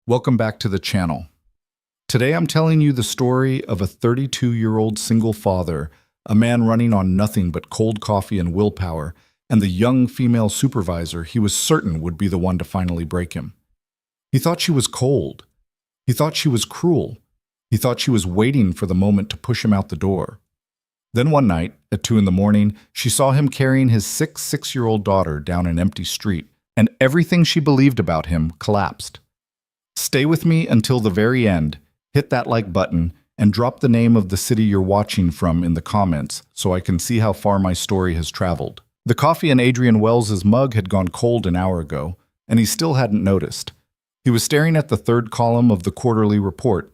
Welcome back to the channel. Today I'm telling you the story of a 32-year-old single father, a man running on nothing but cold coffee and willpower, and the young female supervisor he was certain would be the one to finally break him. He thought she was cold. He thought she was cruel. He thought she was waiting for the moment to push him out the door. Then one night, at 2 a.m, she saw him carrying his sick 6-year-old daughter down an empty street, and everything she believed about him collapsed. Stay with me until the very end, hit that like button, and drop the name of the city you're watching from in the comments so I can see how far my story has traveled. The coffee in Adrian Wells' mug had gone cold an hour ago, and he still hadn't noticed. He was staring at the third column of the quarterly report,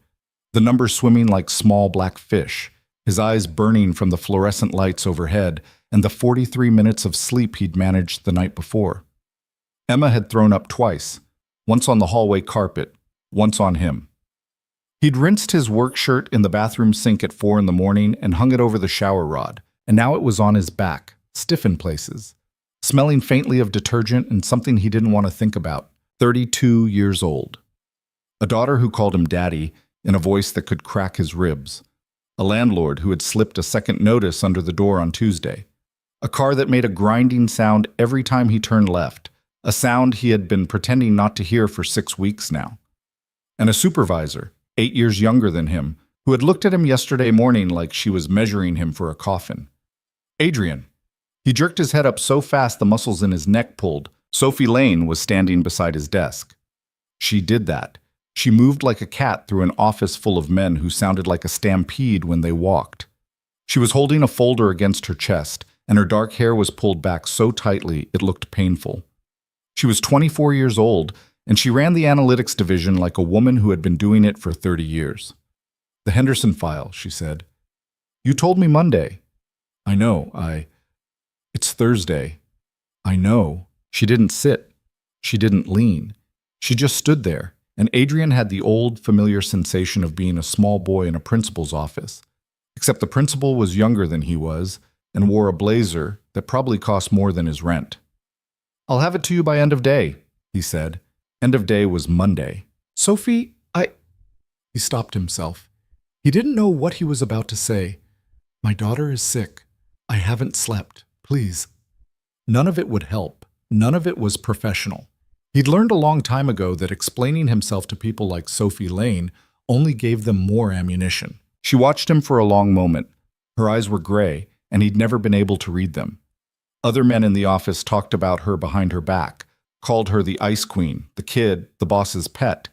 the numbers swimming like small black fish, his eyes burning from the fluorescent lights overhead and the 43 minutes of sleep he'd managed the night before. Emma had thrown up twice, once on the hallway carpet, once on him. He'd rinsed his work shirt in the bathroom sink at 4 a.m. and hung it over the shower rod, and now it was on his back, stiff in places, smelling faintly of detergent and something he didn't want to think about. 32 years old. A daughter who called him daddy in a voice that could crack his ribs. A landlord who had slipped a second notice under the door on Tuesday. A car that made a grinding sound every time he turned left, a sound he had been pretending not to hear for 6 weeks now. And a supervisor, 8 years younger than him, who had looked at him yesterday morning like she was measuring him for a coffin. Adrian. He jerked his head up so fast the muscles in his neck pulled. Sophie Lane was standing beside his desk. She did that. She moved like a cat through an office full of men who sounded like a stampede when they walked. She was holding a folder against her chest, and her dark hair was pulled back so tightly it looked painful. She was 24 years old, and she ran the analytics division like a woman who had been doing it for 30 years. "The Henderson file," she said. "You told me Monday." "I know, It's Thursday." "I know." She didn't sit. She didn't lean. She just stood there, and Adrian had the old, familiar sensation of being a small boy in a principal's office, except the principal was younger than he was and wore a blazer that probably cost more than his rent. "I'll have it to you by end of day," he said. End of day was Monday. "Sophie, He stopped himself. He didn't know what he was about to say. "My daughter is sick. I haven't slept. Please." None of it would help. None of it was professional. He'd learned a long time ago that explaining himself to people like Sophie Lane only gave them more ammunition. She watched him for a long moment. Her eyes were gray, and he'd never been able to read them. Other men in the office talked about her behind her back, called her the ice queen, the kid, the boss's pet.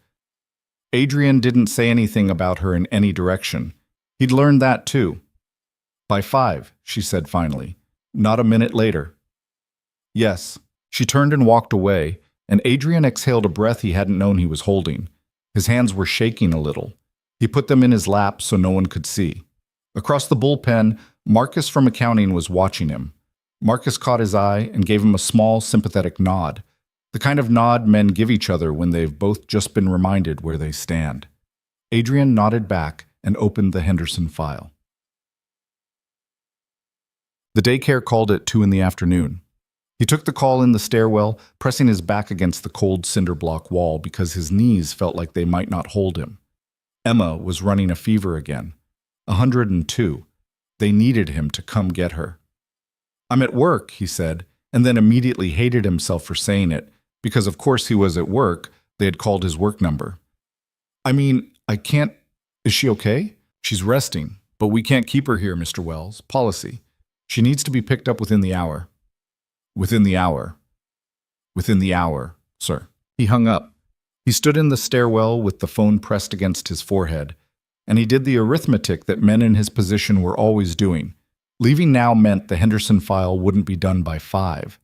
Adrian didn't say anything about her in any direction. He'd learned that too. "By 5, she said finally, not a minute later. "Yes." She turned and walked away, and Adrian exhaled a breath he hadn't known he was holding. His hands were shaking a little. He put them in his lap so no one could see. Across the bullpen, Marcus from accounting was watching him. Marcus caught his eye and gave him a small, sympathetic nod. The kind of nod men give each other when they've both just been reminded where they stand. Adrian nodded back and opened the Henderson file. The daycare called at 2 p.m. He took the call in the stairwell, pressing his back against the cold cinder block wall because his knees felt like they might not hold him. Emma was running a fever again. 102. They needed him to come get her. "I'm at work," he said, and then immediately hated himself for saying it, because of course he was at work. They had called his work number. I can't. Is she okay?" "She's resting, but we can't keep her here, Mr. Wells. Policy. She needs to be picked up within the hour." "Within the hour." "Within the hour, sir." He hung up. He stood in the stairwell with the phone pressed against his forehead, and he did the arithmetic that men in his position were always doing. Leaving now meant the Henderson file wouldn't be done by 5.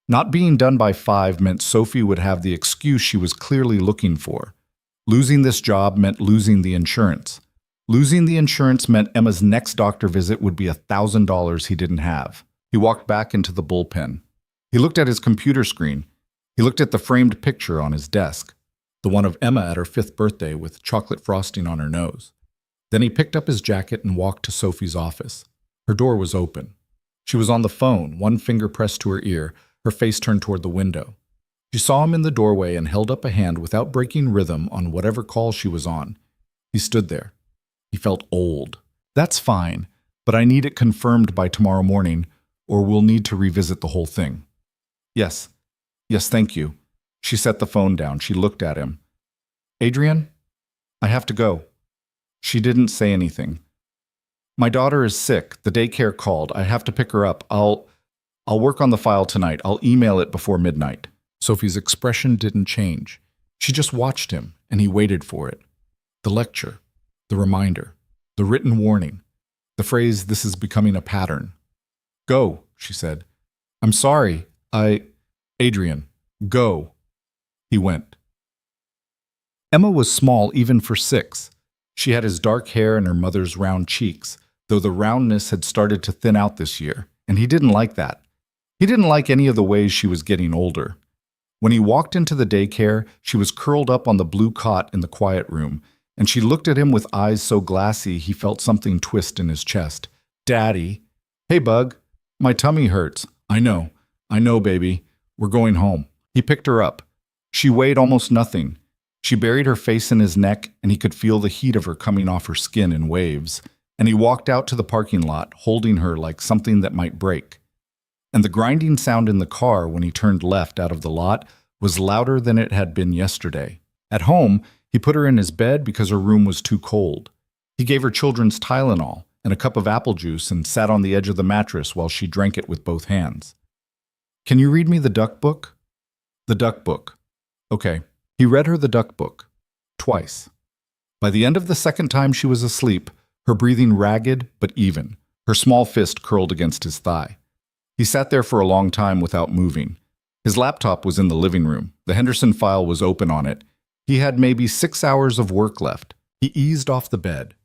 Not being done by 5 meant Sophie would have the excuse she was clearly looking for. Losing this job meant losing the insurance. Losing the insurance meant Emma's next doctor visit would be $1,000 he didn't have. He walked back into the bullpen. He looked at his computer screen. He looked at the framed picture on his desk, the one of Emma at her 5th birthday with chocolate frosting on her nose. Then he picked up his jacket and walked to Sophie's office. Her door was open. She was on the phone, one finger pressed to her ear, her face turned toward the window. She saw him in the doorway and held up a hand without breaking rhythm on whatever call she was on. He stood there. He felt old. That's fine, but I need it confirmed by tomorrow morning, or we'll need to revisit the whole thing. Yes. Yes, thank you. She set the phone down. She looked at him. Adrian, I have to go. She didn't say anything. My daughter is sick. The daycare called. I have to pick her up. I'll work on the file tonight. I'll email it before midnight. Sophie's expression didn't change. She just watched him, and he waited for it. The lecture, the reminder, the written warning, the phrase, "This is becoming a pattern." Go, she said. I'm sorry. Adrian, go. He went. Emma was small even for 6. She had his dark hair and her mother's round cheeks, though the roundness had started to thin out this year, and he didn't like that. He didn't like any of the ways she was getting older. When he walked into the daycare, she was curled up on the blue cot in the quiet room, and she looked at him with eyes so glassy he felt something twist in his chest. Daddy. Hey, Bug. My tummy hurts. I know, baby. We're going home. He picked her up. She weighed almost nothing. She buried her face in his neck, and he could feel the heat of her coming off her skin in waves. And he walked out to the parking lot, holding her like something that might break. And the grinding sound in the car when he turned left out of the lot was louder than it had been yesterday. At home, he put her in his bed because her room was too cold. He gave her children's Tylenol and a cup of apple juice and sat on the edge of the mattress while she drank it with both hands. Can you read me the duck book? The duck book. Okay. He read her the duck book. Twice. By the end of the second time she was asleep, her breathing ragged but even, her small fist curled against his thigh. He sat there for a long time without moving. His laptop was in the living room. The Henderson file was open on it. He had maybe 6 hours of work left. He eased off the bed.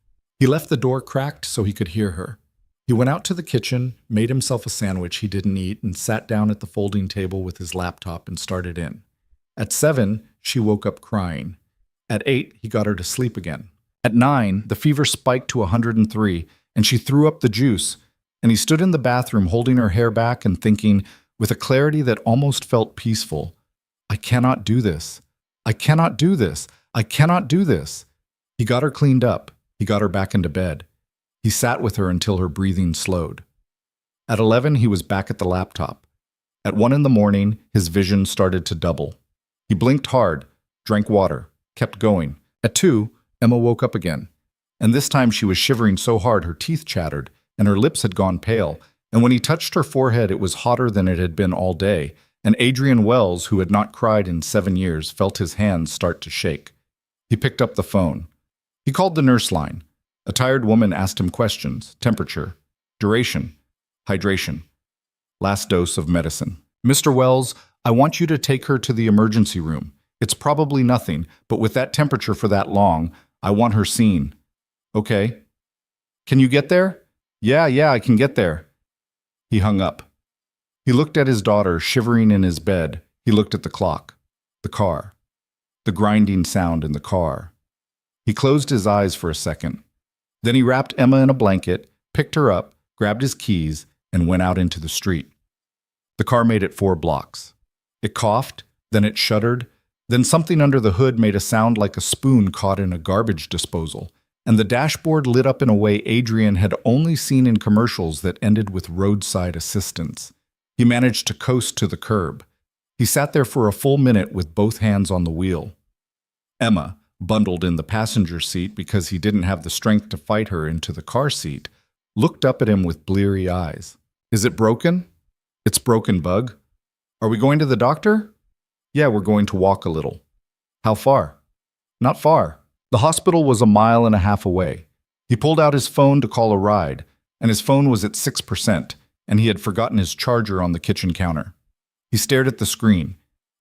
He left the door cracked so he could hear her. He went out to the kitchen, made himself a sandwich he didn't eat, and sat down at the folding table with his laptop and started in. At 7, she woke up crying. At 8, he got her to sleep again. At 9, the fever spiked to 103, and she threw up the juice, and he stood in the bathroom holding her hair back and thinking, with a clarity that almost felt peaceful, I cannot do this. I cannot do this. I cannot do this. He got her cleaned up. He got her back into bed. He sat with her until her breathing slowed. At 11, he was back at the laptop. At 1 in the morning, his vision started to double. He blinked hard, drank water, kept going. At 2, Emma woke up again. And this time she was shivering so hard her teeth chattered, and her lips had gone pale. And when he touched her forehead, it was hotter than it had been all day. And Adrian Wells, who had not cried in 7 years, felt his hands start to shake. He picked up the phone. He called the nurse line. A tired woman asked him questions: temperature, duration, hydration, last dose of medicine. Mr. Wells, I want you to take her to the emergency room. It's probably nothing, but with that temperature for that long, I want her seen. Okay. Can you get there? Yeah, I can get there. He hung up. He looked at his daughter shivering in his bed. He looked at the clock, the car, the grinding sound in the car. He closed his eyes for a second. Then he wrapped Emma in a blanket, picked her up, grabbed his keys, and went out into the street. The car made it 4 blocks. It coughed, then it shuddered, then something under the hood made a sound like a spoon caught in a garbage disposal, and the dashboard lit up in a way Adrian had only seen in commercials that ended with roadside assistance. He managed to coast to the curb. He sat there for a full minute with both hands on the wheel. Emma, bundled in the passenger seat because he didn't have the strength to fight her into the car seat, looked up at him with bleary eyes. Is it broken? It's broken, Bug. Are we going to the doctor? Yeah, we're going to walk a little. How far? Not far. The hospital was 1.5 miles away. He pulled out his phone to call a ride, and his phone was at 6%, and he had forgotten his charger on the kitchen counter. He stared at the screen.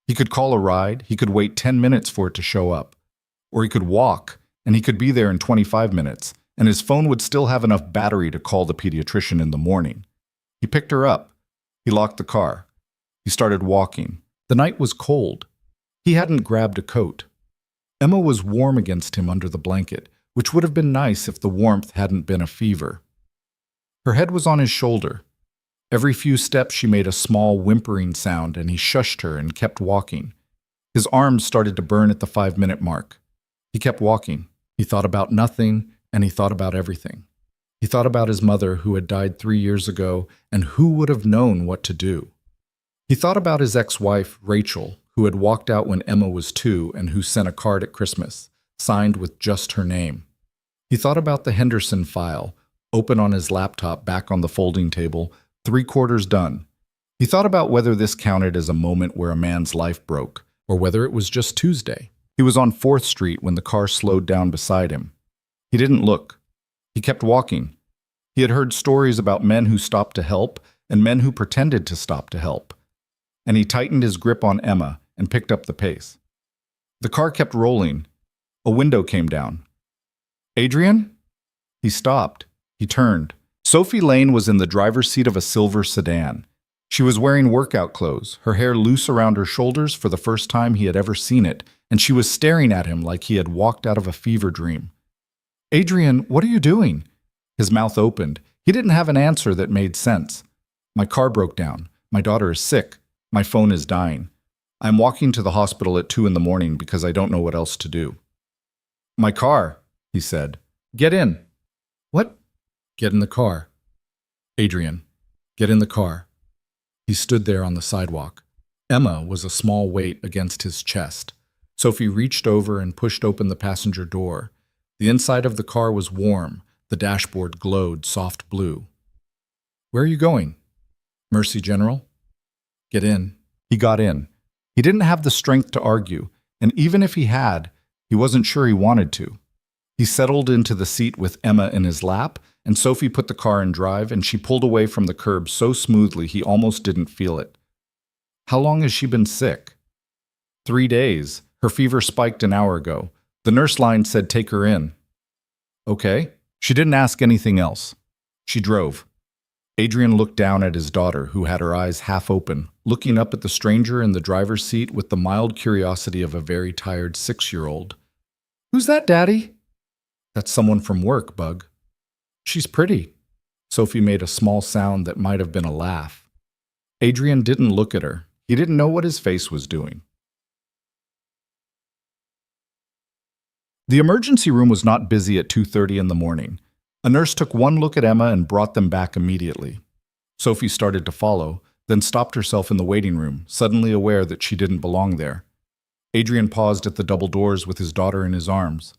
He could call a ride, he could wait 10 minutes for it to show up. Or he could walk, and he could be there in 25 minutes, and his phone would still have enough battery to call the pediatrician in the morning. He picked her up. He locked the car. He started walking. The night was cold. He hadn't grabbed a coat. Emma was warm against him under the blanket, which would have been nice if the warmth hadn't been a fever. Her head was on his shoulder. Every few steps she made a small whimpering sound, and he shushed her and kept walking. His arms started to burn at the 5-minute mark. He kept walking. He thought about nothing, and he thought about everything. He thought about his mother, who had died 3 years ago, and who would have known what to do. He thought about his ex-wife, Rachel, who had walked out when Emma was 2 and who sent a card at Christmas, signed with just her name. He thought about the Henderson file, open on his laptop back on the folding table, 3/4 done. He thought about whether this counted as a moment where a man's life broke, or whether it was just Tuesday. He was on 4th Street when the car slowed down beside him. He didn't look. He kept walking. He had heard stories about men who stopped to help and men who pretended to stop to help. And he tightened his grip on Emma and picked up the pace. The car kept rolling. A window came down. "Adrian?" He stopped. He turned. Sophie Lane was in the driver's seat of a silver sedan. She was wearing workout clothes, her hair loose around her shoulders for the first time he had ever seen it, and she was staring at him like he had walked out of a fever dream. "Adrian, what are you doing?" His mouth opened. He didn't have an answer that made sense. "My car broke down. My daughter is sick. My phone is dying. I'm walking to the hospital at 2 in the morning because I don't know what else to do." "My car," he said. "Get in." "What?" "Get in the car." "Adrian, get in the car." He stood there on the sidewalk. Emma was a small weight against his chest. Sophie reached over and pushed open the passenger door. The inside of the car was warm. The dashboard glowed soft blue. "Where are you going?" "Mercy General." "Get in." He got in. He didn't have the strength to argue, and even if he had, he wasn't sure he wanted to. He settled into the seat with Emma in his lap, and Sophie put the car in drive, and she pulled away from the curb so smoothly he almost didn't feel it. "How long has she been sick?" 3 days. Her fever spiked an hour ago. The nurse line said take her in. "Okay." She didn't ask anything else. She drove. Adrian looked down at his daughter, who had her eyes half open, looking up at the stranger in the driver's seat with the mild curiosity of a very tired 6-year-old. "Who's that, Daddy?" "That's someone from work, Bug." "She's pretty." Sophie made a small sound that might have been a laugh. Adrian didn't look at her. He didn't know what his face was doing. The emergency room was not busy at 2:30 in the morning. A nurse took one look at Emma and brought them back immediately. Sophie started to follow, then stopped herself in the waiting room, suddenly aware that she didn't belong there. Adrian paused at the double doors with his daughter in his arms.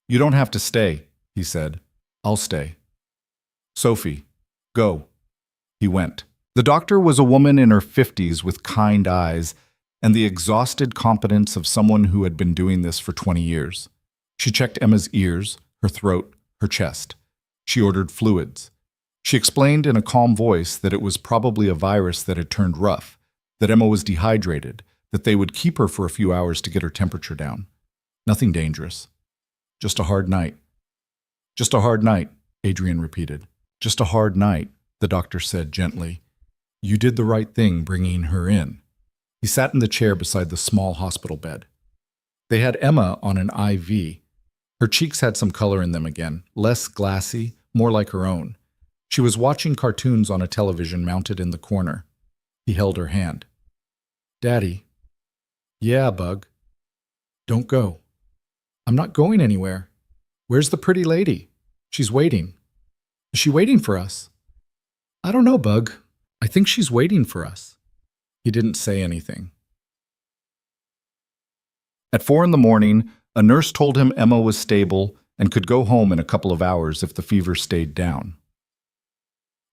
"You don't have to stay," he said. "I'll stay." "Sophie, go." He went. The doctor was a woman in her 50s with kind eyes and the exhausted competence of someone who had been doing this for 20 years. She checked Emma's ears, her throat, her chest. She ordered fluids. She explained in a calm voice that it was probably a virus that had turned rough, that Emma was dehydrated, that they would keep her for a few hours to get her temperature down. Nothing dangerous. Just a hard night. "Just a hard night," Adrian repeated. "Just a hard night," the doctor said gently. "You did the right thing bringing her in." He sat in the chair beside the small hospital bed. They had Emma on an IV. Her cheeks had some color in them again, less glassy, more like her own. She was watching cartoons on a television mounted in the corner. He held her hand. "Daddy." "Yeah, Bug." "Don't go." "I'm not going anywhere." "Where's the pretty lady?" "She's waiting." "Is she waiting for us?" "I don't know, Bug. I think she's waiting for us." He didn't say anything. At 4 in the morning, a nurse told him Emma was stable and could go home in a couple of hours if the fever stayed down.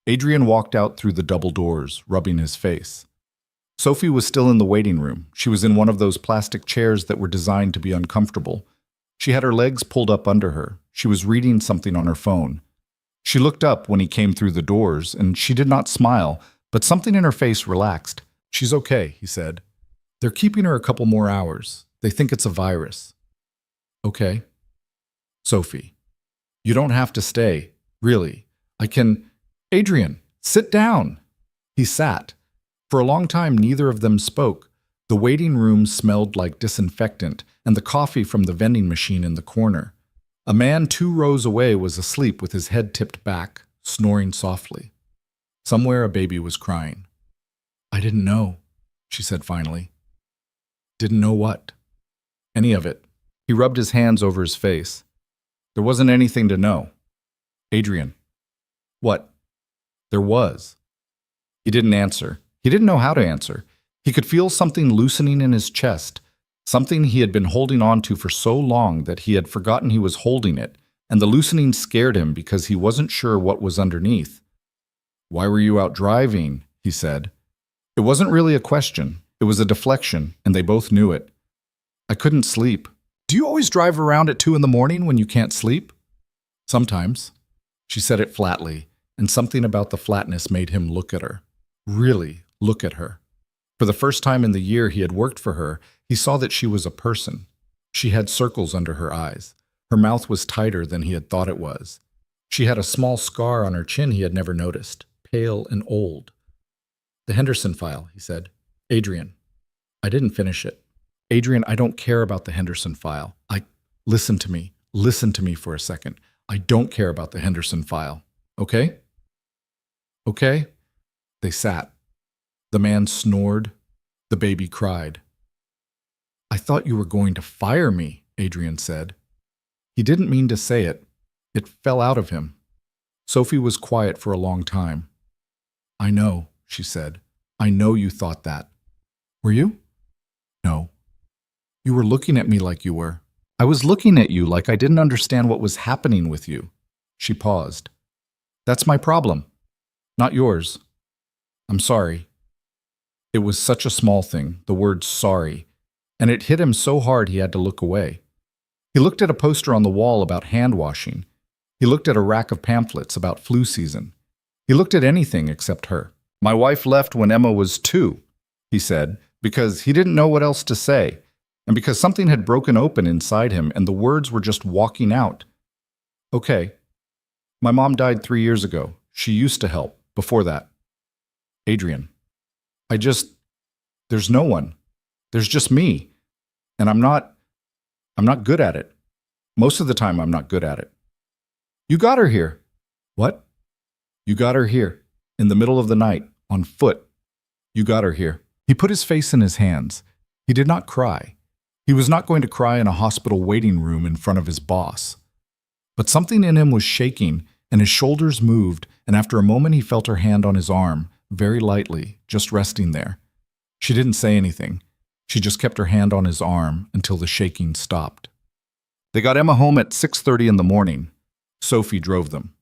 Adrian walked out through the double doors, rubbing his face. Sophie was still in the waiting room. She was in one of those plastic chairs that were designed to be uncomfortable. She had her legs pulled up under her. She was reading something on her phone. She looked up when he came through the doors, and she did not smile, but something in her face relaxed. "She's okay," he said. "They're keeping her a couple more hours. They think it's a virus." "Okay." "Sophie, you don't have to stay. Really. I can—" "Adrian, sit down." He sat. For a long time, neither of them spoke. The waiting room smelled like disinfectant, and the coffee from the vending machine in the corner. A man 2 rows away was asleep with his head tipped back, snoring softly. Somewhere a baby was crying. I didn't know, she said finally. Didn't know what? Any of it. He rubbed his hands over his face. There wasn't anything to know. Adrian. What? There was. He didn't answer. He didn't know how to answer. He could feel something loosening in his chest, something he had been holding on to for so long that he had forgotten he was holding it, and the loosening scared him because he wasn't sure what was underneath. Why were you out driving? He said. It wasn't really a question. It was a deflection, and they both knew it. I couldn't sleep. Do you always drive around at 2 a.m. when you can't sleep? Sometimes. She said it flatly, and something about the flatness made him look at her. Really look at her. For the first time in the year he had worked for her, he saw that she was a person. She had circles under her eyes. Her mouth was tighter than he had thought it was. She had a small scar on her chin he had never noticed, pale and old. The Henderson file, he said. Adrian. I didn't finish it. Adrian, I don't care about the Henderson file. Listen to me. Listen to me for a second. I don't care about the Henderson file. Okay? Okay? They sat. The man snored. The baby cried. I thought you were going to fire me, Adrian said. He didn't mean to say it. It fell out of him. Sophie was quiet for a long time. I know, she said. I know you thought that. Were you? No. You were looking at me like you were. I was looking at you like I didn't understand what was happening with you. She paused. That's my problem, not yours. I'm sorry. It was such a small thing, the word sorry, and it hit him so hard he had to look away. He looked at a poster on the wall about hand washing. He looked at a rack of pamphlets about flu season. He looked at anything except her. My wife left when Emma was 2, he said, because he didn't know what else to say, and because something had broken open inside him and the words were just walking out. Okay. My mom died 3 years ago. She used to help, before that. Adrian. There's no one. There's just me. And I'm not good at it. Most of the time I'm not good at it. You got her here. What? You got her here, in the middle of the night, on foot. You got her here. He put his face in his hands. He did not cry. He was not going to cry in a hospital waiting room in front of his boss. But something in him was shaking, and his shoulders moved, and after a moment he felt her hand on his arm, very lightly, just resting there. She didn't say anything. She just kept her hand on his arm until the shaking stopped. They got Emma home at 6:30 in the morning. Sophie drove them.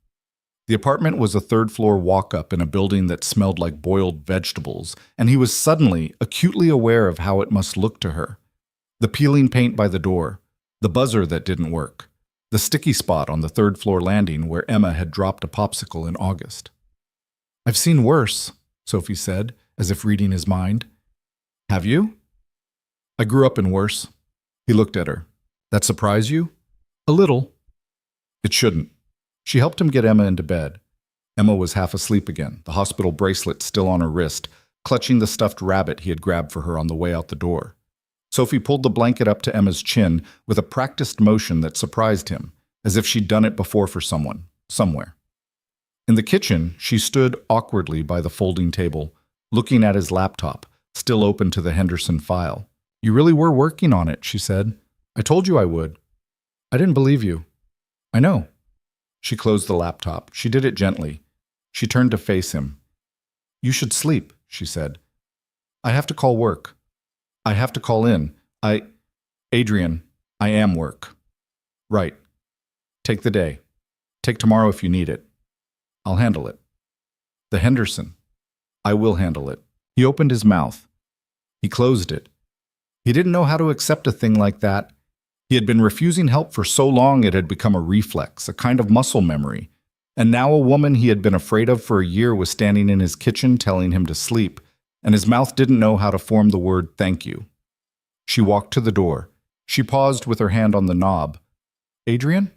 The apartment was a third-floor walk-up in a building that smelled like boiled vegetables, and he was suddenly acutely aware of how it must look to her. The peeling paint by the door, the buzzer that didn't work, the sticky spot on the third-floor landing where Emma had dropped a popsicle in August. I've seen worse, Sophie said, as if reading his mind. Have you? I grew up in worse. He looked at her. That surprise you? A little. It shouldn't. She helped him get Emma into bed. Emma was half asleep again, the hospital bracelet still on her wrist, clutching the stuffed rabbit he had grabbed for her on the way out the door. Sophie pulled the blanket up to Emma's chin with a practiced motion that surprised him, as if she'd done it before for someone, somewhere. In the kitchen, she stood awkwardly by the folding table, looking at his laptop, still open to the Henderson file. You really were working on it, she said. I told you I would. I didn't believe you. I know. She closed the laptop. She did it gently. She turned to face him. You should sleep, she said. I have to call work. I have to call in. Adrian, I am work. Right. Take the day. Take tomorrow if you need it. I'll handle it. The Henderson. I will handle it. He opened his mouth. He closed it. He didn't know how to accept a thing like that. He had been refusing help for so long it had become a reflex, a kind of muscle memory. And now a woman he had been afraid of for a year was standing in his kitchen telling him to sleep, and his mouth didn't know how to form the word thank you. She walked to the door. She paused with her hand on the knob. Adrian?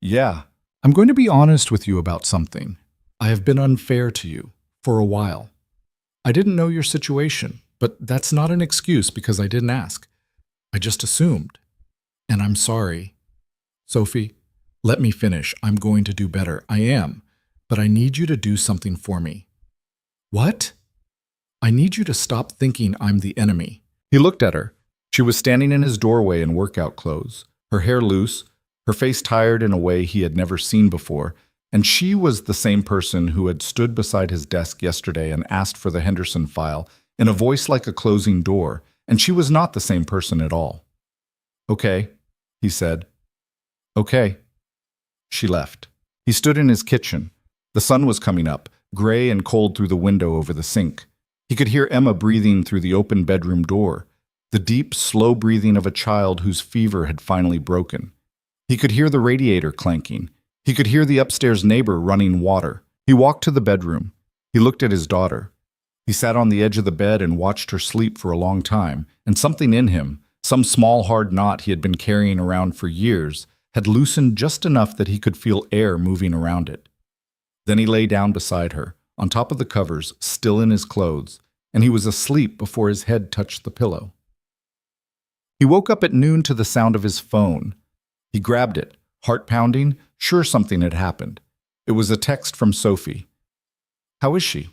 Yeah, I'm going to be honest with you about something. I have been unfair to you for a while. I didn't know your situation, but that's not an excuse because I didn't ask. I just assumed. And I'm sorry. Sophie, let me finish. I'm going to do better. I am. But I need you to do something for me. What? I need you to stop thinking I'm the enemy. He looked at her. She was standing in his doorway in workout clothes, her hair loose, her face tired in a way he had never seen before, and she was the same person who had stood beside his desk yesterday and asked for the Henderson file in a voice like a closing door, and she was not the same person at all. Okay, he said. Okay. She left. He stood in his kitchen. The sun was coming up, gray and cold through the window over the sink. He could hear Emma breathing through the open bedroom door, the deep, slow breathing of a child whose fever had finally broken. He could hear the radiator clanking. He could hear the upstairs neighbor running water. He walked to the bedroom. He looked at his daughter. He sat on the edge of the bed and watched her sleep for a long time, and something in him, some small hard knot he had been carrying around for years, had loosened just enough that he could feel air moving around it. Then he lay down beside her, on top of the covers, still in his clothes, and he was asleep before his head touched the pillow. He woke up at noon to the sound of his phone. He grabbed it, heart pounding, sure something had happened. It was a text from Sophie. How is she?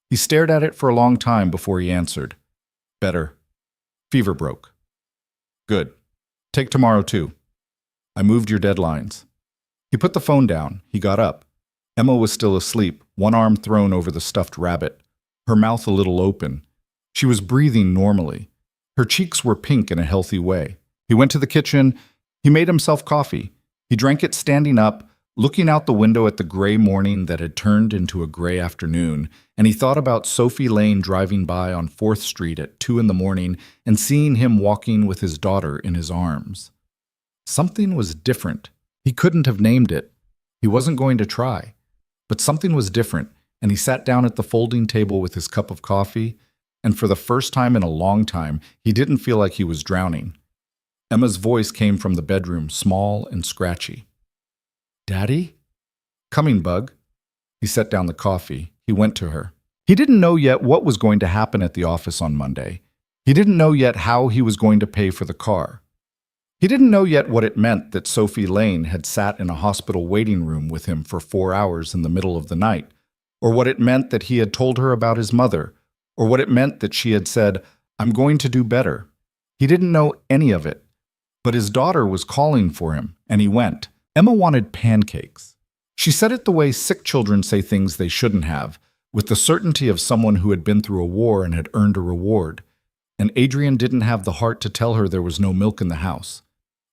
He stared at it for a long time before he answered. Better. Fever broke. Good. Take tomorrow too. I moved your deadlines. He put the phone down. He got up. Emma was still asleep, one arm thrown over the stuffed rabbit, her mouth a little open. She was breathing normally. Her cheeks were pink in a healthy way. He went to the kitchen. He made himself coffee. He drank it standing up, looking out the window at the gray morning that had turned into a gray afternoon, and he thought about Sophie Lane driving by on 4th Street at 2 a.m. and seeing him walking with his daughter in his arms. Something was different. He couldn't have named it. He wasn't going to try. But something was different, and he sat down at the folding table with his cup of coffee, and for the first time in a long time, he didn't feel like he was drowning. Emma's voice came from the bedroom, small and scratchy. Daddy? Coming, Bug. He set down the coffee. He went to her. He didn't know yet what was going to happen at the office on Monday. He didn't know yet how he was going to pay for the car. He didn't know yet what it meant that Sophie Lane had sat in a hospital waiting room with him for 4 hours in the middle of the night, or what it meant that he had told her about his mother, or what it meant that she had said, I'm going to do better. He didn't know any of it, but his daughter was calling for him, and he went. Emma wanted pancakes. She said it the way sick children say things they shouldn't have, with the certainty of someone who had been through a war and had earned a reward. And Adrian didn't have the heart to tell her there was no milk in the house.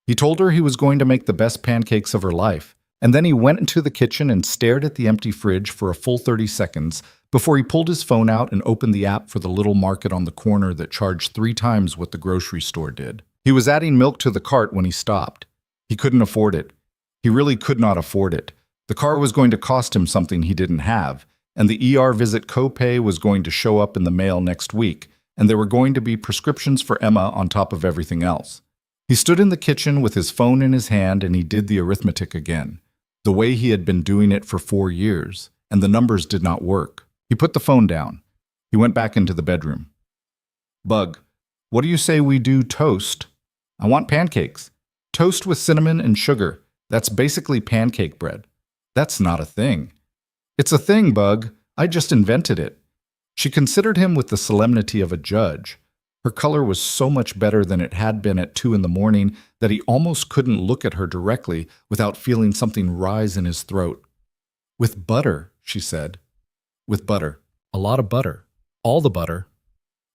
He told her he was going to make the best pancakes of her life, and then he went into the kitchen and stared at the empty fridge for a full 30 seconds before he pulled his phone out and opened the app for the little market on the corner that charged 3 times what the grocery store did. He was adding milk to the cart when he stopped. He couldn't afford it. He really could not afford it. The car was going to cost him something he didn't have, and the ER visit copay was going to show up in the mail next week, and there were going to be prescriptions for Emma on top of everything else. He stood in the kitchen with his phone in his hand and he did the arithmetic again, the way he had been doing it for 4 years, and the numbers did not work. He put the phone down. He went back into the bedroom. Bug, what do you say we do toast? I want pancakes. Toast with cinnamon and sugar. That's basically pancake bread. That's not a thing. It's a thing, Bug. I just invented it. She considered him with the solemnity of a judge. Her color was so much better than it had been at 2 a.m. that he almost couldn't look at her directly without feeling something rise in his throat. With butter, she said. With butter. A lot of butter. All the butter.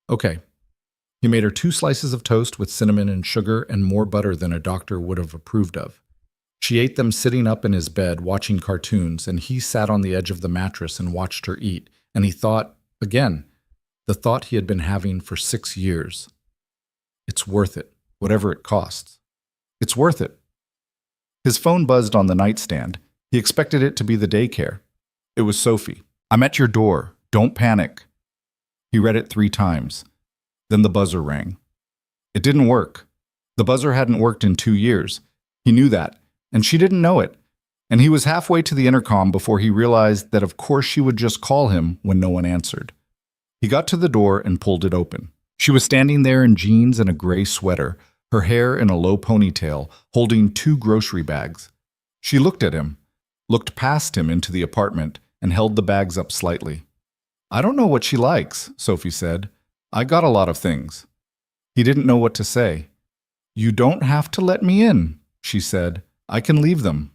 Okay. He made her 2 slices of toast with cinnamon and sugar and more butter than a doctor would have approved of. She ate them sitting up in his bed watching cartoons, and he sat on the edge of the mattress and watched her eat, and he thought, again, the thought he had been having for 6 years. It's worth it, whatever it costs. It's worth it. His phone buzzed on the nightstand. He expected it to be the daycare. It was Sophie. I'm at your door. Don't panic. He read it 3 times. Then the buzzer rang. It didn't work. The buzzer hadn't worked in 2 years. He knew that, and she didn't know it. And he was halfway to the intercom before he realized that of course she would just call him when no one answered. He got to the door and pulled it open. She was standing there in jeans and a gray sweater, her hair in a low ponytail, holding 2 grocery bags. She looked at him, looked past him into the apartment, and held the bags up slightly. I don't know what she likes, Sophie said. I got a lot of things. He didn't know what to say. You don't have to let me in, she said. I can leave them.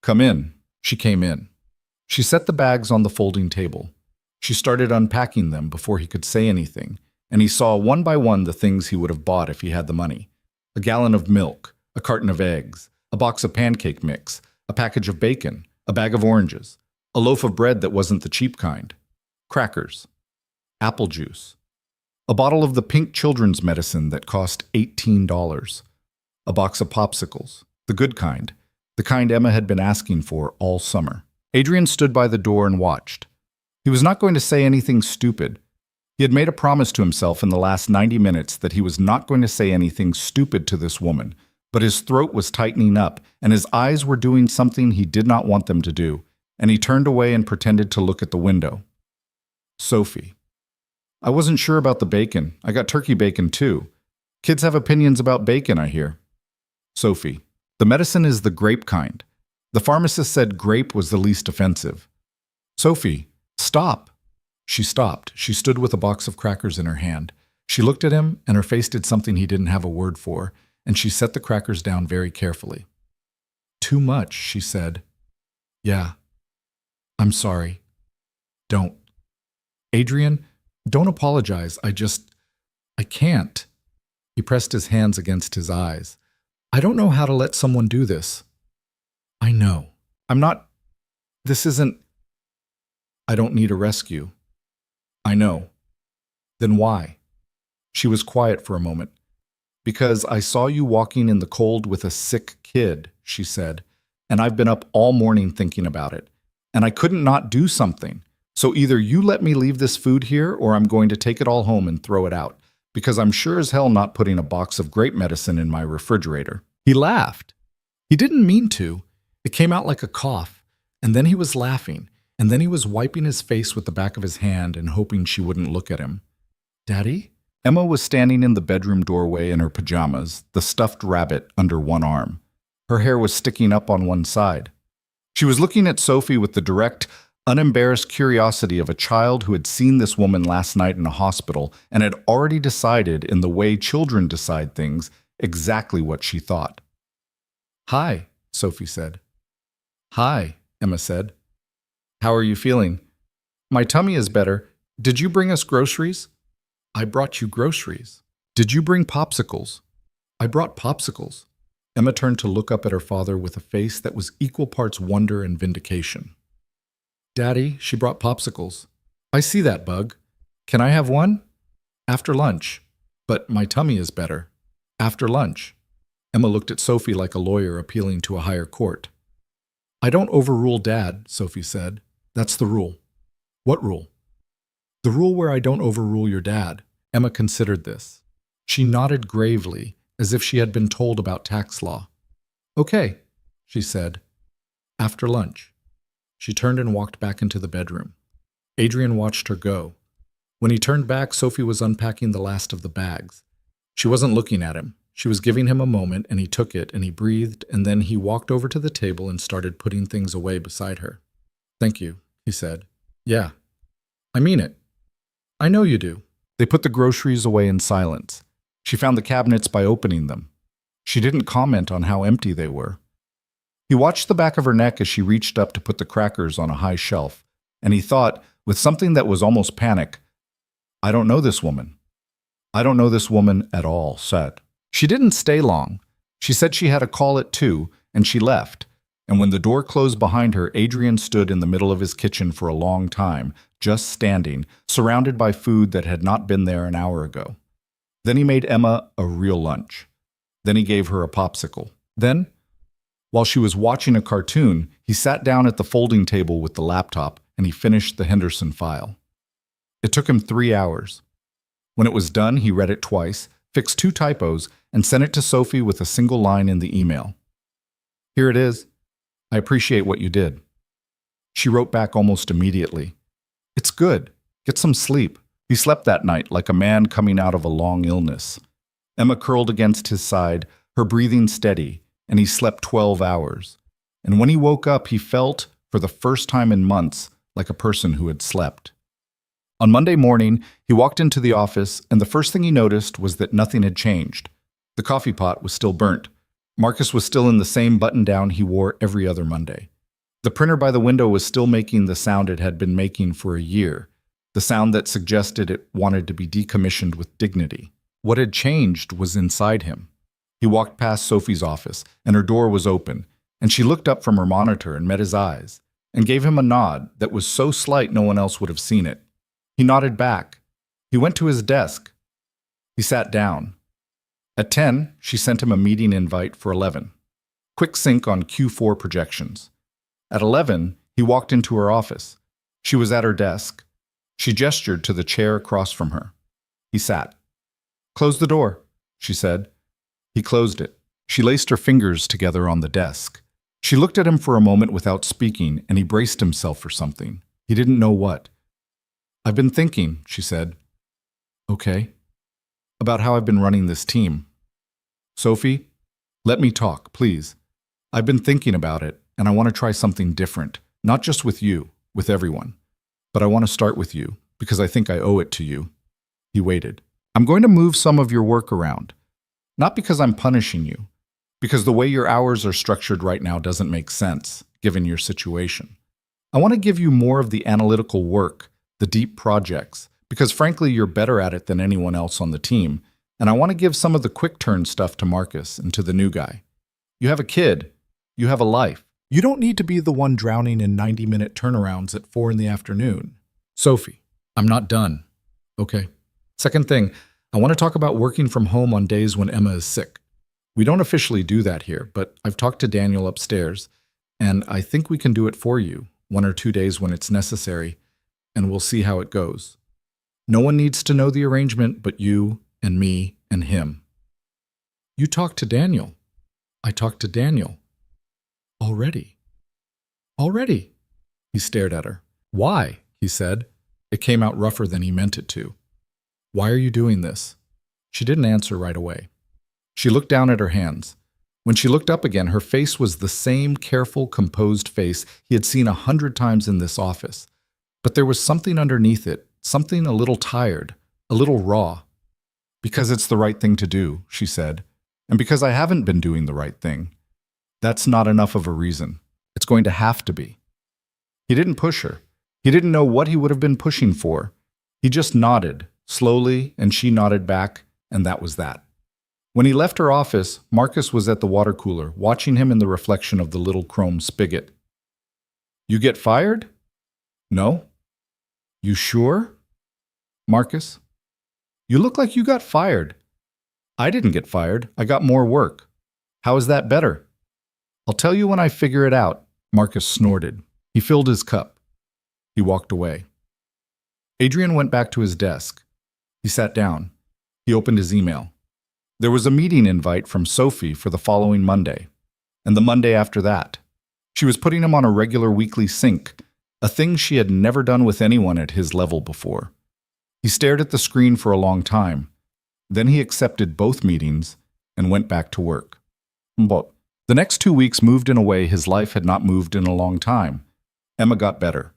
Come in. She came in. She set the bags on the folding table. She started unpacking them before he could say anything, and he saw one by one the things he would have bought if he had the money. A gallon of milk, a carton of eggs, a box of pancake mix, a package of bacon, a bag of oranges, a loaf of bread that wasn't the cheap kind, crackers, apple juice, a bottle of the pink children's medicine that cost $18, a box of popsicles, the good kind, the kind Emma had been asking for all summer. Adrian stood by the door and watched. He was not going to say anything stupid. He had made a promise to himself in the last 90 minutes that he was not going to say anything stupid to this woman, but his throat was tightening up, and his eyes were doing something he did not want them to do, and he turned away and pretended to look at the window. Sophie. I wasn't sure about the bacon. I got turkey bacon too. Kids have opinions about bacon, I hear. Sophie. The medicine is the grape kind. The pharmacist said grape was the least offensive. Sophie. Stop. She stopped. She stood with a box of crackers in her hand. She looked at him, and her face did something he didn't have a word for, and she set the crackers down very carefully. Too much, she said. Yeah. I'm sorry. Don't. Adrian, don't apologize. I can't. He pressed his hands against his eyes. I don't know how to let someone do this. I know. This isn't. I don't need a rescue. I know. Then why? She was quiet for a moment. Because I saw you walking in the cold with a sick kid, she said, and I've been up all morning thinking about it. And I couldn't not do something. So either you let me leave this food here or I'm going to take it all home and throw it out, because I'm sure as hell not putting a box of grape medicine in my refrigerator. He laughed. He didn't mean to. It came out like a cough, and then he was laughing, and then he was wiping his face with the back of his hand and hoping she wouldn't look at him. Daddy? Emma was standing in the bedroom doorway in her pajamas, the stuffed rabbit under one arm. Her hair was sticking up on one side. She was looking at Sophie with the direct, unembarrassed curiosity of a child who had seen this woman last night in a hospital and had already decided, in the way children decide things, exactly what she thought. Hi, Sophie said. Hi, Emma said. How are you feeling? My tummy is better. Did you bring us groceries? I brought you groceries. Did you bring popsicles? I brought popsicles. Emma turned to look up at her father with a face that was equal parts wonder and vindication. Daddy, she brought popsicles. I see that, Bug. Can I have one? After lunch. But my tummy is better. After lunch. Emma looked at Sophie like a lawyer appealing to a higher court. I don't overrule Dad, Sophie said. That's the rule. What rule? The rule where I don't overrule your dad. Emma considered this. She nodded gravely, as if she had been told about tax law. Okay, she said. After lunch. She turned and walked back into the bedroom. Adrian watched her go. When he turned back, Sophie was unpacking the last of the bags. She wasn't looking at him. She was giving him a moment, and he took it, and he breathed, and then he walked over to the table and started putting things away beside her. Thank you, he said. Yeah, I mean it. I know you do. They put the groceries away in silence. She found the cabinets by opening them. She didn't comment on how empty they were. He watched the back of her neck as she reached up to put the crackers on a high shelf, and he thought, with something that was almost panic, I don't know this woman. I don't know this woman at all, said. She didn't stay long. She said she had a call at 2, and she left. And when the door closed behind her, Adrian stood in the middle of his kitchen for a long time, just standing, surrounded by food that had not been there an hour ago. Then he made Emma a real lunch. Then he gave her a popsicle. Then, while she was watching a cartoon, he sat down at the folding table with the laptop and he finished the Henderson file. It took him 3 hours. When it was done, he read it twice, fixed 2 typos, and sent it to Sophie with a single line in the email. Here it is. I appreciate what you did. She wrote back almost immediately. It's good. Get some sleep. He slept that night like a man coming out of a long illness. Emma curled against his side, her breathing steady, and he slept 12 hours. And when he woke up, he felt, for the first time in months, like a person who had slept. On Monday morning, he walked into the office, and the first thing he noticed was that nothing had changed. The coffee pot was still burnt. Marcus was still in the same button-down he wore every other Monday. The printer by the window was still making the sound it had been making for a year, the sound that suggested it wanted to be decommissioned with dignity. What had changed was inside him. He walked past Sophie's office, and her door was open, and she looked up from her monitor and met his eyes, and gave him a nod that was so slight no one else would have seen it. He nodded back. He went to his desk. He sat down. At 10, she sent him a meeting invite for 11. Quick sync on Q4 projections. At 11, he walked into her office. She was at her desk. She gestured to the chair across from her. He sat. "Close the door," she said. He closed it. She laced her fingers together on the desk. She looked at him for a moment without speaking, and he braced himself for something. He didn't know what. "I've been thinking," she said. "Okay." "About how I've been running this team." "Sophie, let me talk, please. I've been thinking about it, and I want to try something different, not just with you, with everyone. But I want to start with you, because I think I owe it to you." He waited. "I'm going to move some of your work around. Not because I'm punishing you, because the way your hours are structured right now doesn't make sense, given your situation. I want to give you more of the analytical work, the deep projects, because frankly you're better at it than anyone else on the team, and I want to give some of the quick-turn stuff to Marcus and to the new guy. You have a kid. You have a life. You don't need to be the one drowning in 90-minute turnarounds at 4 in the afternoon. Sophie, I'm not done. Okay. Second thing, I want to talk about working from home on days when Emma is sick. We don't officially do that here, but I've talked to Daniel upstairs, and I think we can do it for you, 1 or 2 days when it's necessary, and we'll see how it goes. No one needs to know the arrangement but you and me and him." "You talked to Daniel." "I talked to Daniel." Already? He stared at her. "Why?" he said. It came out rougher than he meant it to. "Why are you doing this?" She didn't answer right away. She looked down at her hands. When she looked up again, her face was the same careful, composed face he had seen 100 times in this office. But there was something underneath it, something a little tired, a little raw. "Because it's the right thing to do," she said, "and because I haven't been doing the right thing. That's not enough of a reason. It's going to have to be." He didn't push her. He didn't know what he would have been pushing for. He just nodded, slowly, and she nodded back, and that was that. When he left her office, Marcus was at the water cooler, watching him in the reflection of the little chrome spigot. "You get fired?" "No." "You sure?" "Marcus, you look like you got fired." "I didn't get fired. I got more work." "How is that better?" "I'll tell you when I figure it out." Marcus snorted. He filled his cup. He walked away. Adrian went back to his desk. He sat down. He opened his email. There was a meeting invite from Sophie for the following Monday, and the Monday after that. She was putting him on a regular weekly sync, a thing she had never done with anyone at his level before. He stared at the screen for a long time. Then he accepted both meetings and went back to work. But the next 2 weeks moved in a way his life had not moved in a long time. Emma got better.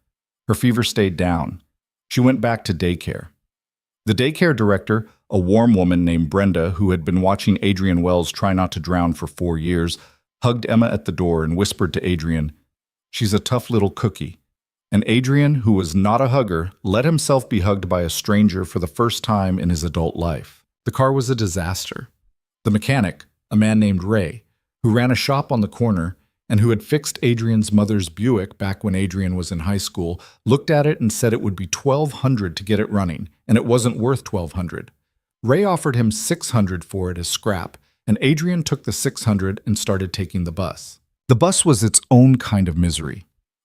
Her fever stayed down. She went back to daycare. The daycare director, a warm woman named Brenda, who had been watching Adrian Wells try not to drown for 4 years, hugged Emma at the door and whispered to Adrian, "She's a tough little cookie." And Adrian, who was not a hugger, let himself be hugged by a stranger for the first time in his adult life. The car was a disaster. The mechanic, a man named Ray, who ran a shop on the corner and who had fixed Adrian's mother's Buick back when Adrian was in high school, looked at it and said it would be $1,200 to get it running, and it wasn't worth $1,200. Ray offered him $600 for it as scrap, and Adrian took the $600 and started taking the bus. The bus was its own kind of misery.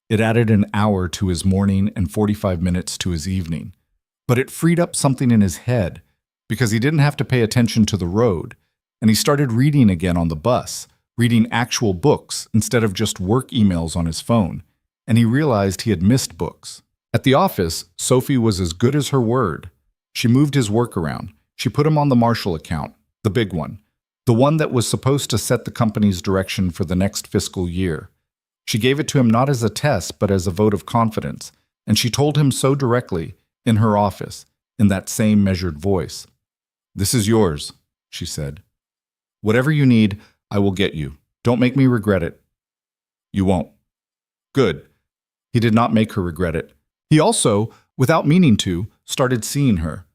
It added an hour to his morning and 45 minutes to his evening. But it freed up something in his head, because he didn't have to pay attention to the road, and he started reading again on the bus, reading actual books instead of just work emails on his phone, and he realized he had missed books. At the office, Sophie was as good as her word. She moved his work around. She put him on the Marshall account, the big one, the one that was supposed to set the company's direction for the next fiscal year. She gave it to him not as a test, but as a vote of confidence, and she told him so directly, in her office, in that same measured voice. "This is yours," she said. "Whatever you need, I will get you. Don't make me regret it." "You won't." Good. He did not make her regret it. He also, without meaning to, started seeing her.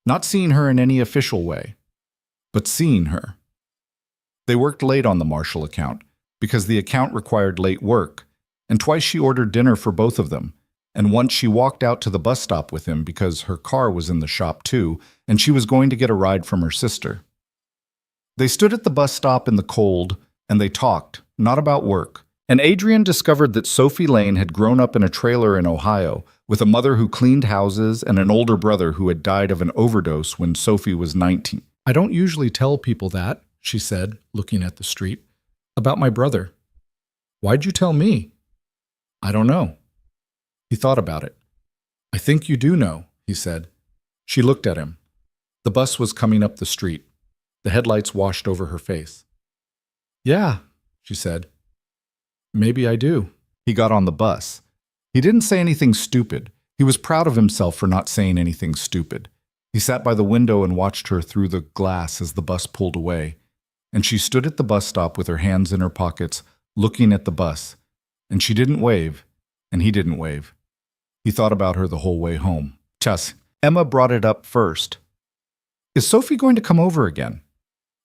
Not seeing her in any official way, but seeing her. They worked late on the Marshall account, because the account required late work, and twice she ordered dinner for both of them, and once she walked out to the bus stop with him because her car was in the shop too, and she was going to get a ride from her sister. They stood at the bus stop in the cold, and they talked, not about work. And Adrian discovered that Sophie Lane had grown up in a trailer in Ohio, with a mother who cleaned houses and an older brother who had died of an overdose when Sophie was 19. "I don't usually tell people that," she said, looking at the street, "about my brother." "Why'd you tell me?" "I don't know." He thought about it. "I think you do know," he said. She looked at him. The bus was coming up the street. The headlights washed over her face. "Yeah," she said. "Maybe I do." He got on the bus. He didn't say anything stupid. He was proud of himself for not saying anything stupid. He sat by the window and watched her through the glass as the bus pulled away. And she stood at the bus stop with her hands in her pockets, looking at the bus. And she didn't wave, and he didn't wave. He thought about her the whole way home. Chas, Emma brought it up first. "Is Sophie going to come over again?"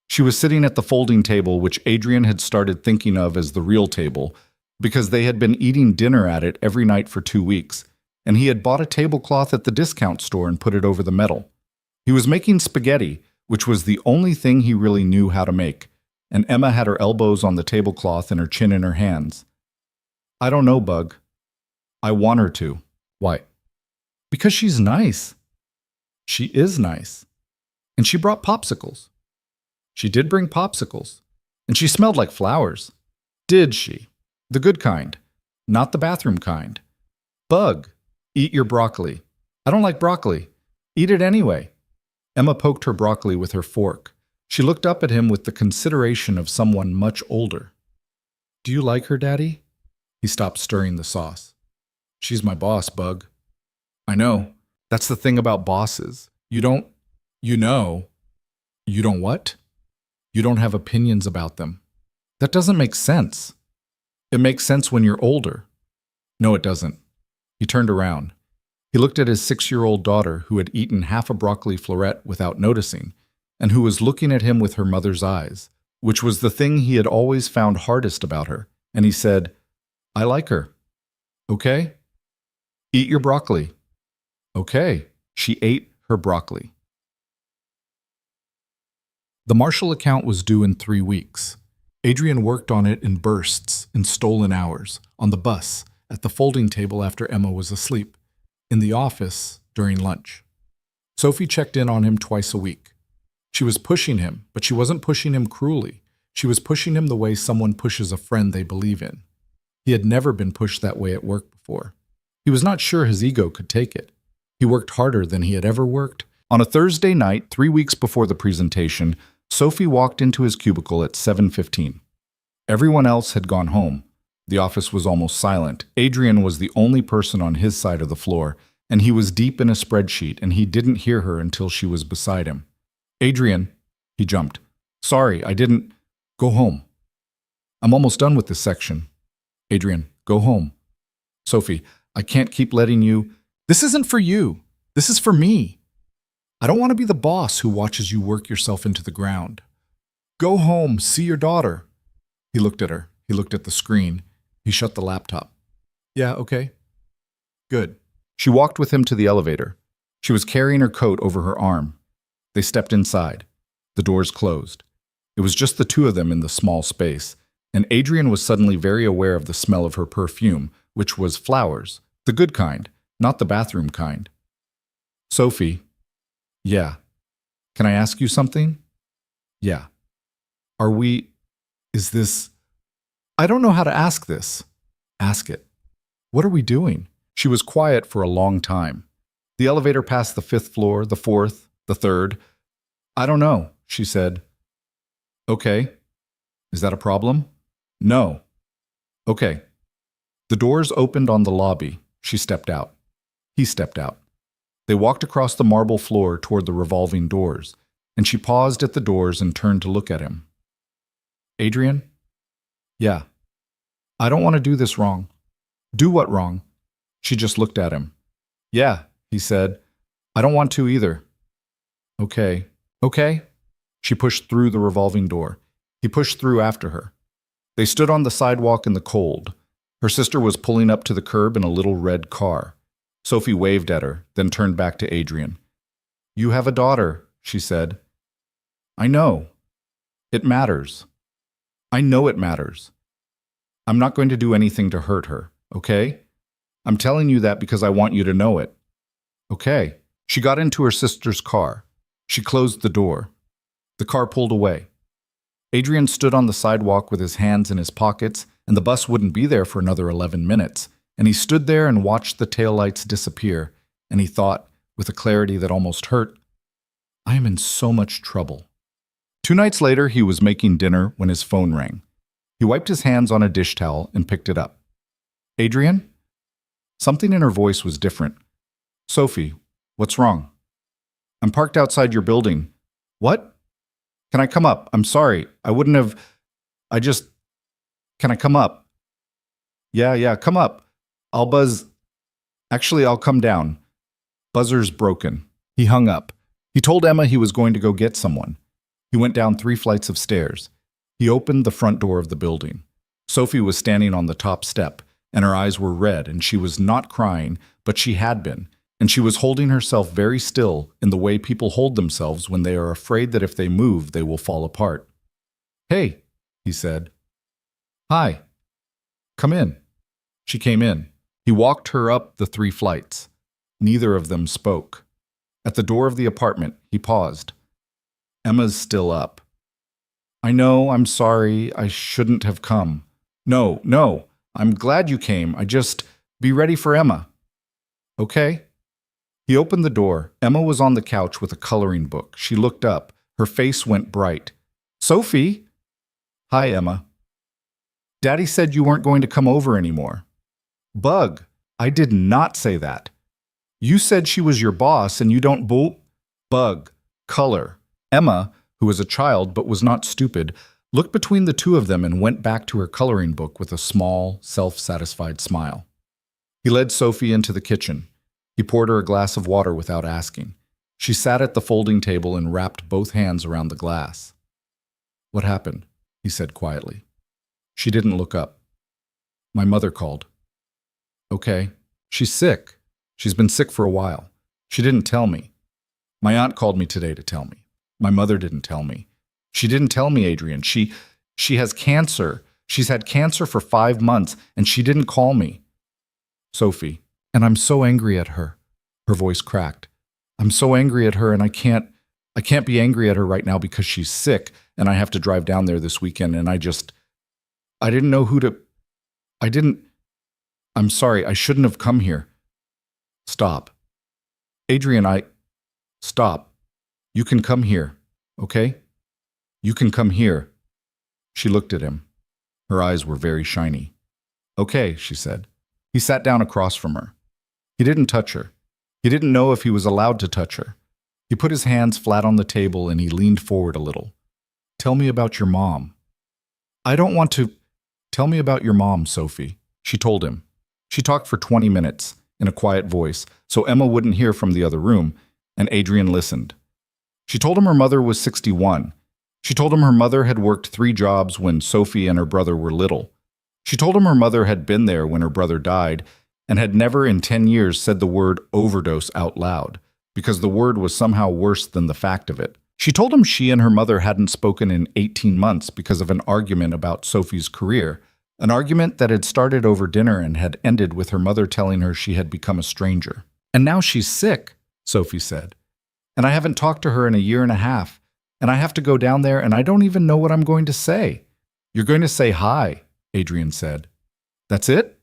She was sitting at the folding table, which Adrian had started thinking of as the real table, because they had been eating dinner at it every night for 2 weeks, and he had bought a tablecloth at the discount store and put it over the metal. He was making spaghetti, which was the only thing he really knew how to make, and Emma had her elbows on the tablecloth and her chin in her hands. "I don't know, Bug. I want her to." "Why?" "Because she's nice." "She is nice. And she brought popsicles." "She did bring popsicles. And she smelled like flowers." "Did she? The good kind, not the bathroom kind." "Bug, eat your broccoli." "I don't like broccoli." "Eat it anyway." Emma poked her broccoli with her fork. She looked up at him with the consideration of someone much older. "Do you like her, Daddy?" He stopped stirring the sauce. "She's my boss, Bug." "I know. That's the thing about bosses. You don't what? You don't have opinions about them. That doesn't make sense." "It makes sense when you're older." "No, it doesn't." He turned around. He looked at his 6-year-old daughter who had eaten half a broccoli floret without noticing, and who was looking at him with her mother's eyes, which was the thing he had always found hardest about her, and he said, "I like her." "Okay? Eat your broccoli." "Okay." She ate her broccoli. The Marshall account was due in 3 weeks. Adrian worked on it in bursts, in stolen hours, on the bus, at the folding table after Emma was asleep, in the office during lunch. Sophie checked in on him twice a week. She was pushing him, but she wasn't pushing him cruelly. She was pushing him the way someone pushes a friend they believe in. He had never been pushed that way at work before. He was not sure his ego could take it. He worked harder than he had ever worked. On a Thursday night, 3 weeks before the presentation, Sophie walked into his cubicle at 7:15. Everyone else had gone home. The office was almost silent. Adrian was the only person on his side of the floor, and he was deep in a spreadsheet, and he didn't hear her until she was beside him. "Adrian," he jumped. "Sorry, I didn't." "Go home." "I'm almost done with this section." "Adrian, go home." "Sophie, I can't keep letting you." "This isn't for you. This is for me. I don't want to be the boss who watches you work yourself into the ground. Go home, see your daughter." He looked at her. He looked at the screen. He shut the laptop. "Yeah, okay. Good." She walked with him to the elevator. She was carrying her coat over her arm. They stepped inside. The doors closed. It was just the two of them in the small space, and Adrian was suddenly very aware of the smell of her perfume, which was flowers, the good kind, not the bathroom kind. "Sophie." "Yeah." "Can I ask you something?" "Yeah." Is this... I don't know how to ask this." "Ask it." "What are we doing?" She was quiet for a long time. The elevator passed the 5th floor, the 4th, the 3rd. "I don't know," she said. "Okay. Is that a problem?" "No." "Okay." The doors opened on the lobby. She stepped out. He stepped out. They walked across the marble floor toward the revolving doors, and she paused at the doors and turned to look at him. Adrian? Yeah. I don't want to do this wrong. Do what wrong? She just looked at him. Yeah, he said. I don't want to either. Okay. Okay? She pushed through the revolving door. He pushed through after her. They stood on the sidewalk in the cold. Her sister was pulling up to the curb in a little red car. Sophie waved at her, then turned back to Adrian. You have a daughter, she said. I know. It matters. I know it matters. I'm not going to do anything to hurt her, okay? I'm telling you that because I want you to know it. Okay. She got into her sister's car. She closed the door. The car pulled away. Adrian stood on the sidewalk with his hands in his pockets, and the bus wouldn't be there for another 11 minutes. And he stood there and watched the taillights disappear, and he thought, with a clarity that almost hurt, I am in so much trouble. 2 nights later, he was making dinner when his phone rang. He wiped his hands on a dish towel and picked it up. Adrian? Something in her voice was different. Sophie, what's wrong? I'm parked outside your building. What? Can I come up? I'm sorry. I wouldn't have... Can I come up? Yeah, come up. I'll buzz... Actually, I'll come down. Buzzer's broken. He hung up. He told Emma he was going to go get someone. He went down 3 flights of stairs. He opened the front door of the building. Sophie was standing on the top step, and her eyes were red, and she was not crying, but she had been, and she was holding herself very still in the way people hold themselves when they are afraid that if they move, they will fall apart. Hey, he said. Hi. Come in. She came in. He walked her up the 3 flights. Neither of them spoke. At the door of the apartment, he paused. Emma's still up. I know, I'm sorry, I shouldn't have come. No, I'm glad you came. Be ready for Emma. Okay? He opened the door. Emma was on the couch with a coloring book. She looked up. Her face went bright. Sophie? Hi, Emma. Daddy said you weren't going to come over anymore. Bug, I did not say that. You said she was your boss and you don't Bug, color. Emma, who was a child but was not stupid, looked between the 2 of them and went back to her coloring book with a small, self-satisfied smile. He led Sophie into the kitchen. He poured her a glass of water without asking. She sat at the folding table and wrapped both hands around the glass. What happened? He said quietly. She didn't look up. My mother called. Okay. She's sick. She's been sick for a while. She didn't tell me. My aunt called me today to tell me. My mother didn't tell me. She didn't tell me, Adrian. She has cancer. She's had cancer for 5 months, and she didn't call me. Sophie, and I'm so angry at her. Her voice cracked. I'm so angry at her, and I can't be angry at her right now because she's sick, and I have to drive down there this weekend, and I didn't know who to... I'm sorry, I shouldn't have come here. Stop. Adrian, Stop. You can come here, okay? You can come here. She looked at him. Her eyes were very shiny. Okay, she said. He sat down across from her. He didn't touch her. He didn't know if he was allowed to touch her. He put his hands flat on the table and he leaned forward a little. Tell me about your mom. I don't want to... Tell me about your mom, Sophie, she told him. She talked for 20 minutes in a quiet voice, so Emma wouldn't hear from the other room, and Adrian listened. She told him her mother was 61. She told him her mother had worked 3 jobs when Sophie and her brother were little. She told him her mother had been there when her brother died and had never in 10 years said the word overdose out loud, because the word was somehow worse than the fact of it. She told him she and her mother hadn't spoken in 18 months because of an argument about Sophie's career, an argument that had started over dinner and had ended with her mother telling her she had become a stranger. And now she's sick, Sophie said. And I haven't talked to her in a year and a half, and I have to go down there and I don't even know what I'm going to say. You're going to say hi, Adrian said. That's it?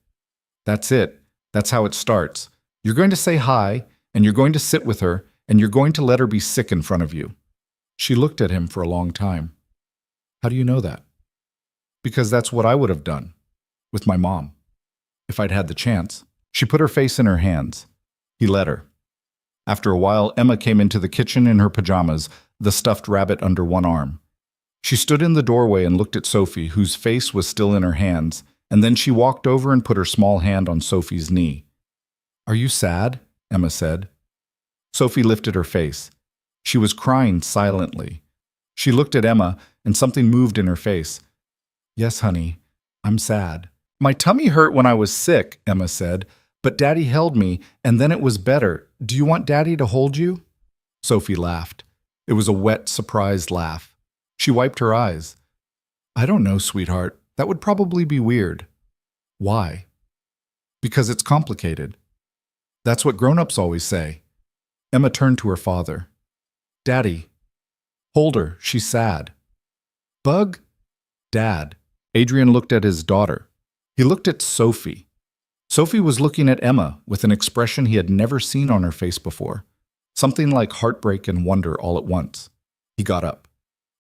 That's it. That's how it starts. You're going to say hi, and you're going to sit with her, and you're going to let her be sick in front of you. She looked at him for a long time. How do you know that? Because that's what I would have done with my mom, if I'd had the chance. She put her face in her hands. He let her. After a while, Emma came into the kitchen in her pajamas, the stuffed rabbit under one arm. She stood in the doorway and looked at Sophie, whose face was still in her hands, and then she walked over and put her small hand on Sophie's knee. "Are you sad?" Emma said. Sophie lifted her face. She was crying silently. She looked at Emma, and something moved in her face. "Yes, honey, I'm sad." "My tummy hurt when I was sick," Emma said, "but Daddy held me, and then it was better. Do you want Daddy to hold you?" Sophie laughed. It was a wet, surprised laugh. She wiped her eyes. "I don't know, sweetheart. That would probably be weird." "Why?" "Because it's complicated. That's what grown-ups always say." Emma turned to her father. "Daddy." "Hold her. She's sad." "Bug?" "Dad." Adrian looked at his daughter. He looked at Sophie. Sophie was looking at Emma with an expression he had never seen on her face before. Something like heartbreak and wonder all at once. He got up.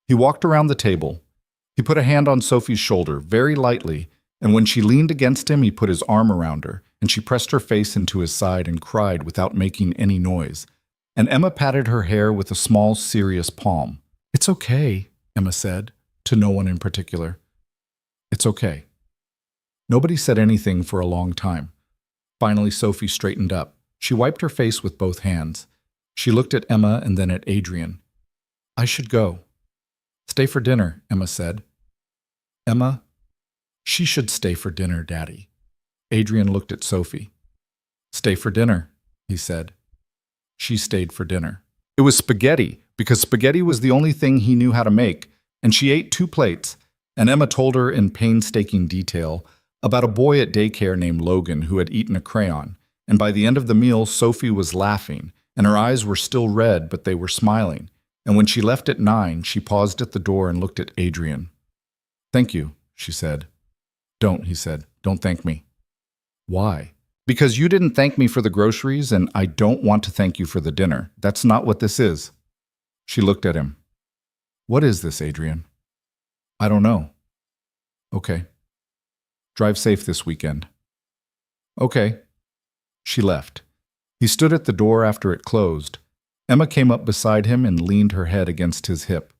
He walked around the table. He put a hand on Sophie's shoulder, very lightly, and when she leaned against him, he put his arm around her, and she pressed her face into his side and cried without making any noise. And Emma patted her hair with a small, serious palm. "It's okay," Emma said, to no one in particular. "It's okay." Nobody said anything for a long time. Finally, Sophie straightened up. She wiped her face with both hands. She looked at Emma and then at Adrian. "I should go." "Stay for dinner," Emma said. "Emma, she should stay for dinner, Daddy." Adrian looked at Sophie. "Stay for dinner," he said. She stayed for dinner. It was spaghetti, because spaghetti was the only thing he knew how to make, and she ate 2 plates, and Emma told her in painstaking detail about a boy at daycare named Logan who had eaten a crayon, and by the end of the meal, Sophie was laughing, and her eyes were still red, but they were smiling, and when she left at 9, she paused at the door and looked at Adrian. "Thank you," she said. "Don't," he said. "Don't thank me." "Why?" "Because you didn't thank me for the groceries, and I don't want to thank you for the dinner. That's not what this is." She looked at him. "What is this, Adrian?" "I don't know." "Okay. Drive safe this weekend." "Okay." She left. He stood at the door after it closed. Emma came up beside him and leaned her head against his hip.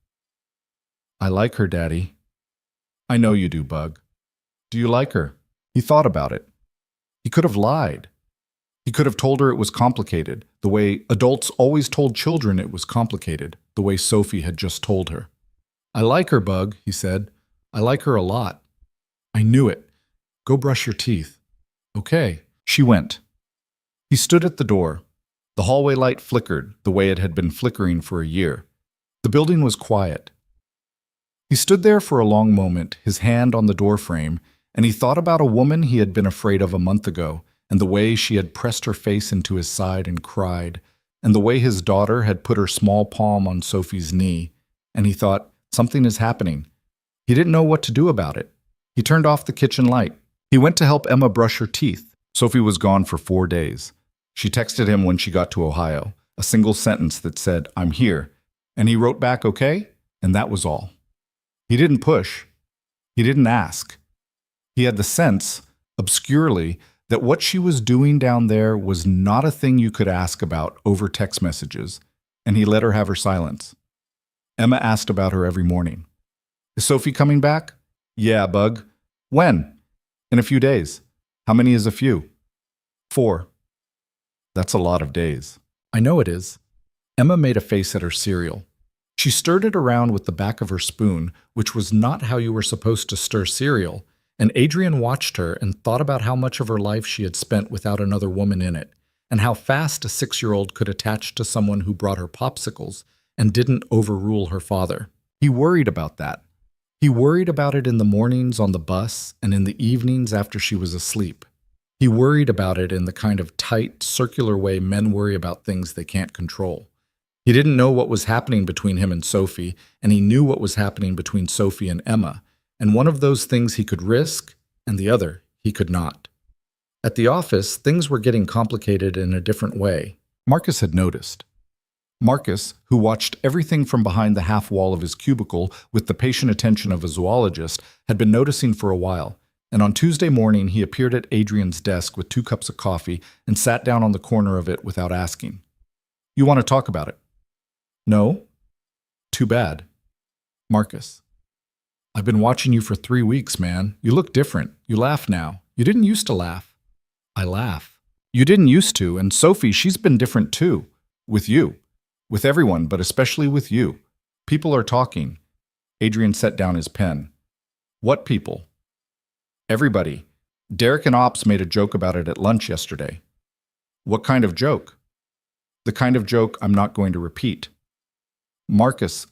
"I like her, Daddy." "I know you do, Bug." "Do you like her?" He thought about it. He could have lied. He could have told her it was complicated, the way adults always told children it was complicated, the way Sophie had just told her. "I like her, Bug," he said. "I like her a lot." "I knew it. Go brush your teeth." "Okay." She went. He stood at the door. The hallway light flickered, the way it had been flickering for a year. The building was quiet. He stood there for a long moment, his hand on the doorframe, and he thought about a woman he had been afraid of a month ago, and the way she had pressed her face into his side and cried, and the way his daughter had put her small palm on Sophie's knee, and he thought, something is happening. He didn't know what to do about it. He turned off the kitchen light. He went to help Emma brush her teeth. Sophie was gone for 4 days. She texted him when she got to Ohio, a single sentence that said, "I'm here," and he wrote back, "Okay," and that was all. He didn't push. He didn't ask. He had the sense, obscurely, that what she was doing down there was not a thing you could ask about over text messages, and he let her have her silence. Emma asked about her every morning. "Is Sophie coming back?" "Yeah, Bug." "When?" "In a few days." "How many is a few?" 4. That's a lot of days. "I know it is." Emma made a face at her cereal. She stirred it around with the back of her spoon, which was not how you were supposed to stir cereal, and Adrian watched her and thought about how much of her life she had spent without another woman in it, and how fast a 6-year-old could attach to someone who brought her popsicles and didn't overrule her father. He worried about that. He worried about it in the mornings on the bus and in the evenings after she was asleep. He worried about it in the kind of tight, circular way men worry about things they can't control. He didn't know what was happening between him and Sophie, and he knew what was happening between Sophie and Emma, and one of those things he could risk, and the other he could not. At the office, things were getting complicated in a different way. Marcus had noticed. Marcus, who watched everything from behind the half wall of his cubicle with the patient attention of a zoologist, had been noticing for a while, and on Tuesday morning he appeared at Adrian's desk with 2 cups of coffee and sat down on the corner of it without asking. You want to talk about it? No? Too bad. Marcus. I've been watching you for 3 weeks, man. You look different. You laugh now. You didn't used to laugh. I laugh. You didn't used to, and Sophie, she's been different too. With you. With everyone, but especially with you. People are talking. Adrian set down his pen. What people? Everybody. Derek and Ops made a joke about it at lunch yesterday. What kind of joke? The kind of joke I'm not going to repeat. Marcus.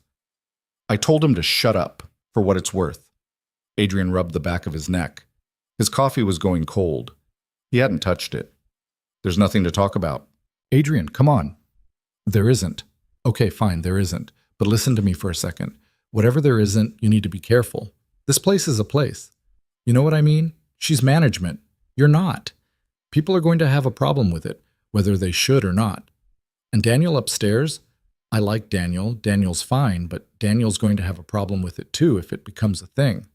I told him to shut up, for what it's worth. Adrian rubbed the back of his neck. His coffee was going cold. He hadn't touched it. There's nothing to talk about. Adrian, come on. There isn't. Okay, fine, there isn't. But listen to me for a second. Whatever there isn't, you need to be careful. This place is a place. You know what I mean? She's management. You're not. People are going to have a problem with it, whether they should or not. And Daniel upstairs, I like Daniel. Daniel's fine, but Daniel's going to have a problem with it too if it becomes a thing.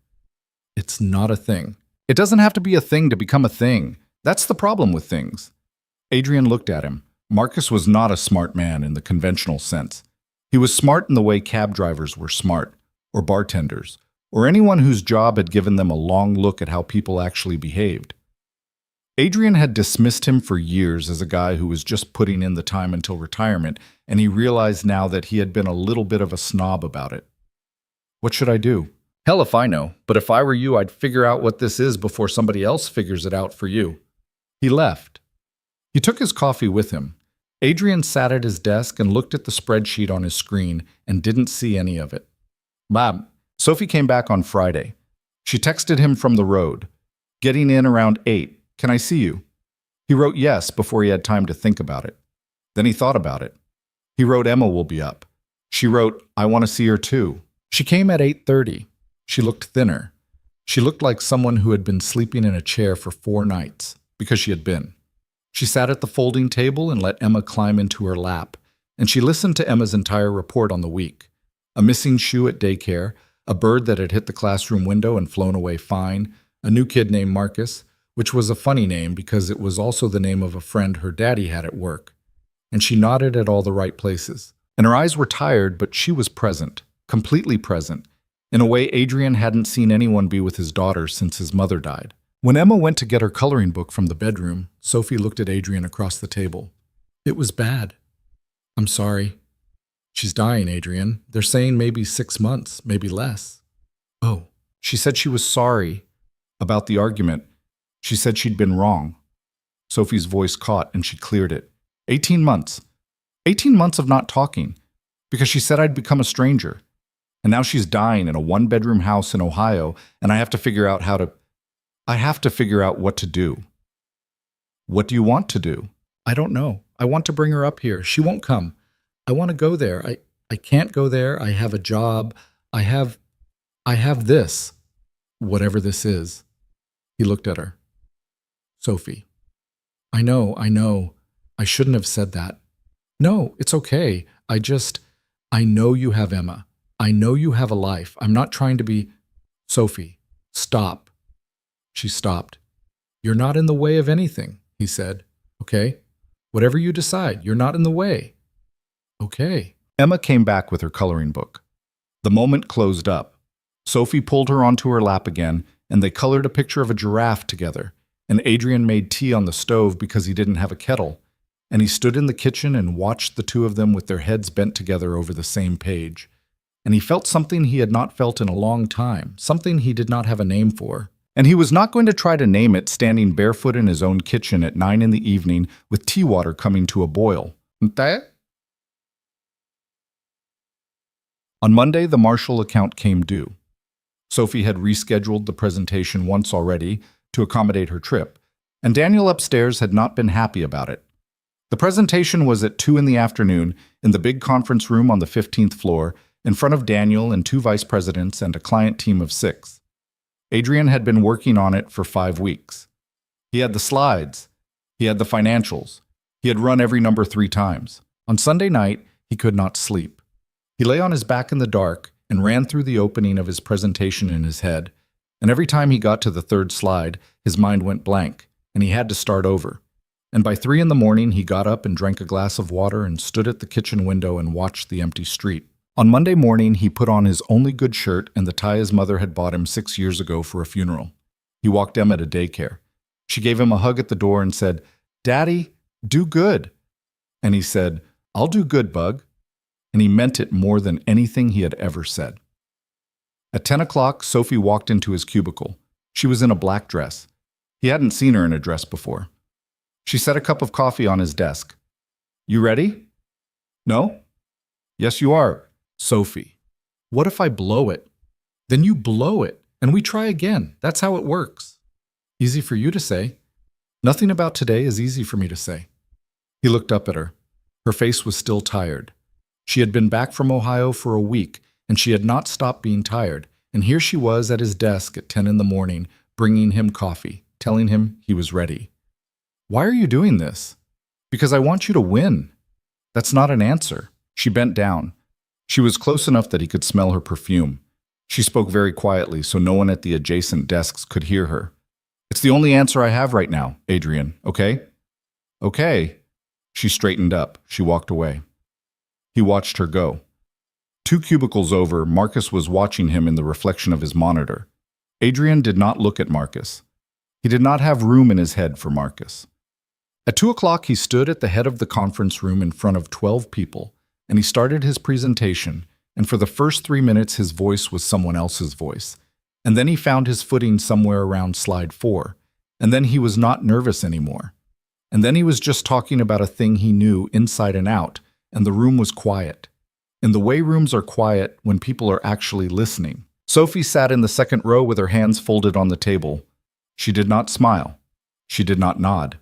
It's not a thing. It doesn't have to be a thing to become a thing. That's the problem with things. Adrian looked at him. Marcus was not a smart man in the conventional sense. He was smart in the way cab drivers were smart, or bartenders, or anyone whose job had given them a long look at how people actually behaved. Adrian had dismissed him for years as a guy who was just putting in the time until retirement, and he realized now that he had been a little bit of a snob about it. What should I do? Hell if I know, but if I were you, I'd figure out what this is before somebody else figures it out for you. He left. He took his coffee with him. Adrian sat at his desk and looked at the spreadsheet on his screen and didn't see any of it. Bob, Sophie came back on Friday. She texted him from the road. Getting in around 8. Can I see you? He wrote yes before he had time to think about it. Then he thought about it. He wrote Emma will be up. She wrote, I want to see her too. She came at 8:30. She looked thinner. She looked like someone who had been sleeping in a chair for 4 nights, because she had been. She sat at the folding table and let Emma climb into her lap, and she listened to Emma's entire report on the week. A missing shoe at daycare, a bird that had hit the classroom window and flown away fine, a new kid named Marcus, which was a funny name because it was also the name of a friend her daddy had at work. And she nodded at all the right places. And her eyes were tired, but she was present, completely present, in a way Adrian hadn't seen anyone be with his daughter since his mother died. When Emma went to get her coloring book from the bedroom, Sophie looked at Adrian across the table. It was bad. I'm sorry. She's dying, Adrian. They're saying maybe 6 months, maybe less. Oh, she said she was sorry about the argument. She said she'd been wrong. Sophie's voice caught and she cleared it. 18 months. 18 months of not talking. Because she said I'd become a stranger. And now she's dying in a 1-bedroom house in Ohio, and I have to figure out what to do. What do you want to do? I don't know. I want to bring her up here. She won't come. I want to go there. I can't go there. I have a job. I have this. Whatever this is. He looked at her. Sophie. I know. I shouldn't have said that. No, it's okay. I know you have Emma. I know you have a life. I'm not trying to be... Sophie, stop. She stopped. You're not in the way of anything, he said. Okay? Whatever you decide, you're not in the way. Okay. Emma came back with her coloring book. The moment closed up. Sophie pulled her onto her lap again, and they colored a picture of a giraffe together. And Adrian made tea on the stove because he didn't have a kettle. And he stood in the kitchen and watched the two of them with their heads bent together over the same page. And he felt something he had not felt in a long time, something he did not have a name for. And he was not going to try to name it standing barefoot in his own kitchen at 9 in the evening with tea water coming to a boil. On Monday, the Marshall account came due. Sophie had rescheduled the presentation once already to accommodate her trip, and Daniel upstairs had not been happy about it. The presentation was at 2 in the afternoon in the big conference room on the 15th floor, in front of Daniel and 2 vice presidents and a client team of 6. Adrian had been working on it for 5 weeks. He had the slides. He had the financials. He had run every number 3 times. On Sunday night, he could not sleep. He lay on his back in the dark and ran through the opening of his presentation in his head, and every time he got to the 3rd slide, his mind went blank, and he had to start over. And by 3 in the morning, he got up and drank a glass of water and stood at the kitchen window and watched the empty street. On Monday morning, he put on his only good shirt and the tie his mother had bought him 6 years ago for a funeral. He walked Emma to daycare. She gave him a hug at the door and said, "Daddy, do good." And he said, "I'll do good, Bug." And he meant it more than anything he had ever said. At 10 o'clock, Sophie walked into his cubicle. She was in a black dress. He hadn't seen her in a dress before. She set a cup of coffee on his desk. "You ready?" "No?" "Yes, you are." "Sophie, what if I blow it?" "Then you blow it, and we try again. That's how it works." "Easy for you to say." "Nothing about today is easy for me to say." He looked up at her. Her face was still tired. She had been back from Ohio for a week, and she had not stopped being tired. And here she was at his desk at 10 in the morning, bringing him coffee, telling him he was ready. "Why are you doing this?" "Because I want you to win." "That's not an answer." She bent down. She was close enough that he could smell her perfume. She spoke very quietly so no one at the adjacent desks could hear her. "It's the only answer I have right now, Adrian, okay?" "Okay." She straightened up. She walked away. He watched her go. 2 cubicles over, Marcus was watching him in the reflection of his monitor. Adrian did not look at Marcus. He did not have room in his head for Marcus. At 2 o'clock, he stood at the head of the conference room in front of 12 people, and he started his presentation, and for the first 3 minutes his voice was someone else's voice. And then he found his footing somewhere around slide 4, and then he was not nervous anymore. And then he was just talking about a thing he knew inside and out, and the room was quiet. In the way rooms are quiet when people are actually listening. Sophie sat in the second row with her hands folded on the table. She did not smile. She did not nod.